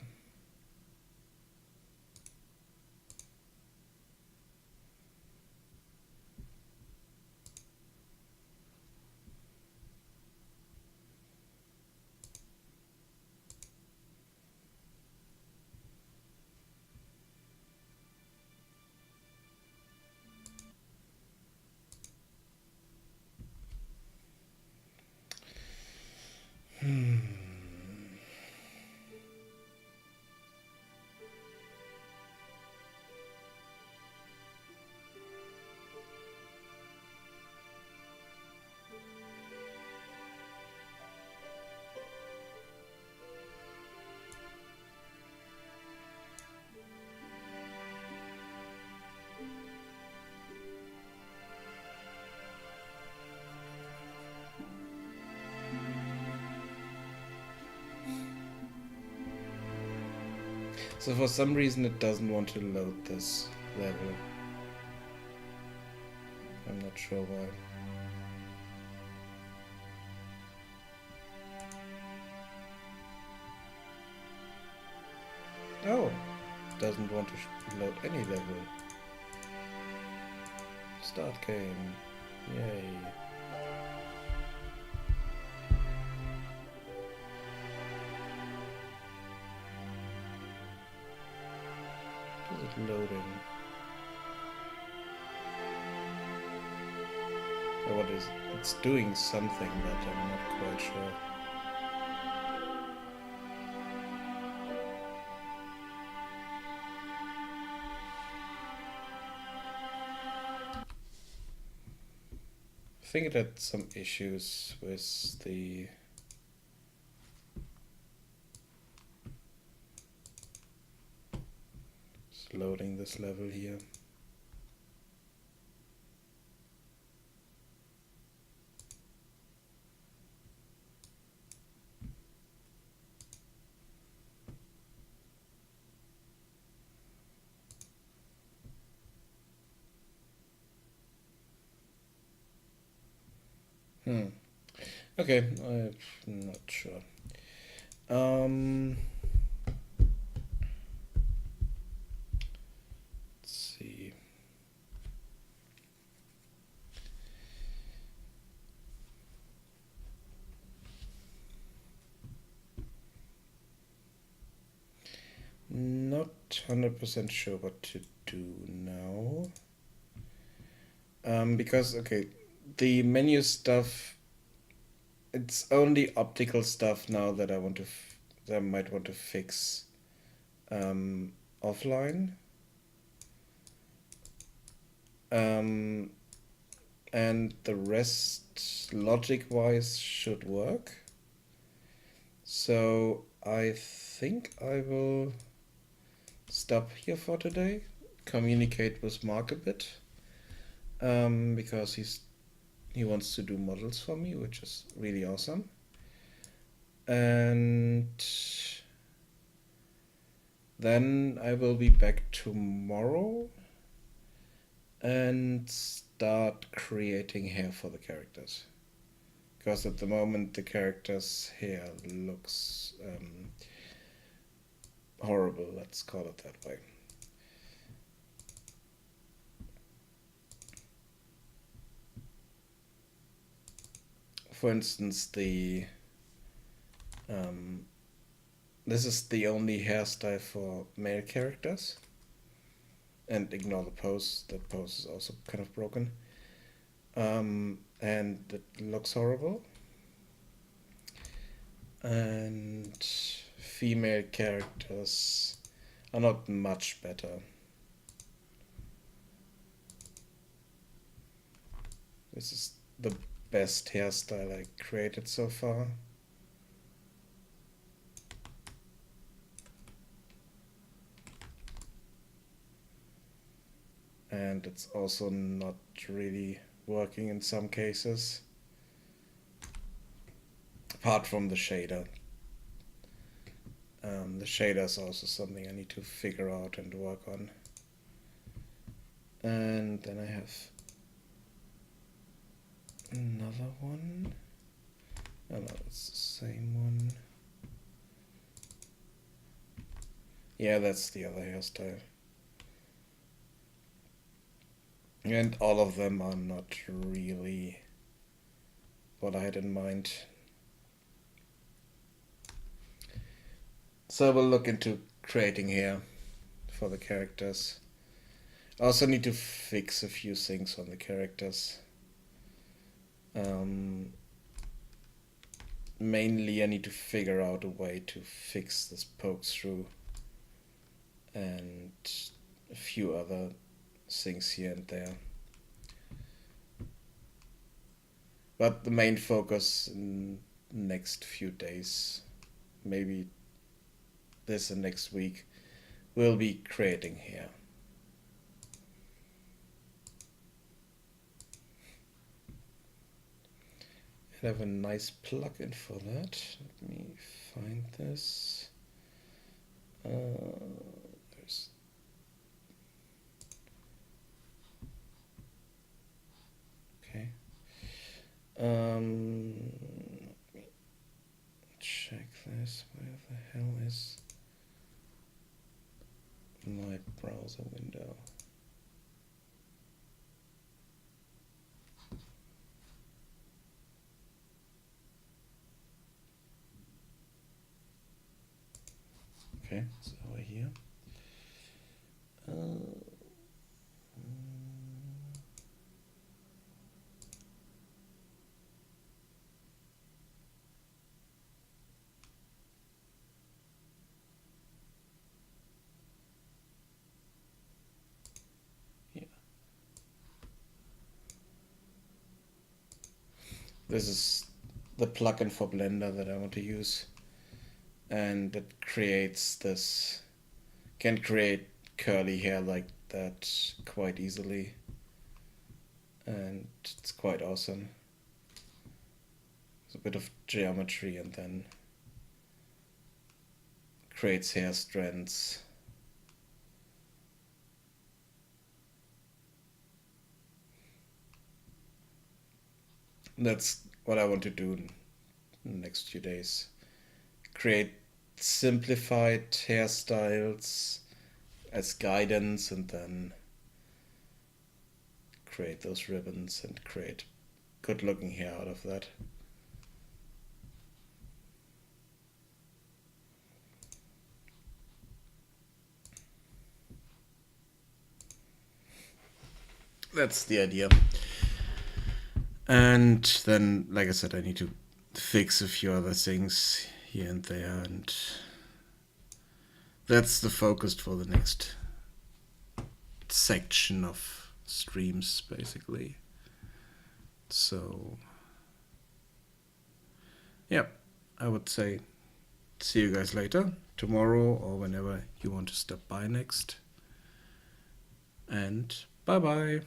So for some reason it doesn't want to load this level. I'm not sure why. Oh, it doesn't want to load any level. Start game. Yay. Is it loading? Oh, what is it? It's doing something, but I'm not quite sure. I think it had some issues with the loading this level here. Okay, I'm not sure. Um, let's see. Not 100% sure what to do now. Because, okay, the menu stuff, it's only optical stuff now that that I might want to fix offline. Um, and the rest, logic-wise, should work. So I think I will stop here for today, communicate with Mark a bit, because he wants to do models for me, which is really awesome. And then I will be back tomorrow and start creating hair for the characters. Because at the moment the character's hair looks horrible, let's call it that way. For instance, this is the only hairstyle for male characters. And ignore the pose. The pose is also kind of broken. And it looks horrible. And female characters are not much better. This is the best hairstyle I created so far. And it's also not really working in some cases. Apart from the shader. The shader is also something I need to figure out and work on. And then I have another one. Oh no, it's the same one. Yeah, that's the other hairstyle. And all of them are not really what I had in mind. So we'll look into creating hair for the characters. I also need to fix a few things on the characters. Mainly I need to figure out a way to fix this poke through and a few other things here and there. But the main focus in the next few days, maybe this and next week, will be creating hair. I have a nice plugin for that. Let me find this. There's okay. Let me check this. Where the hell is my browser window? Okay, it's over here. Yeah. This is the plugin for Blender that I want to use, and it creates this, can create curly hair like that quite easily, and it's quite awesome. It's a bit of geometry and then creates hair strands. That's what I want to do in the next few days. Create simplified hairstyles as guidance, and then create those ribbons and create good looking hair out of that. That's the idea. And then, like I said, I need to fix a few other things here and there, and that's the focus for the next section of streams, basically. So, yeah, I would say see you guys later, tomorrow, or whenever you want to stop by next. And bye bye.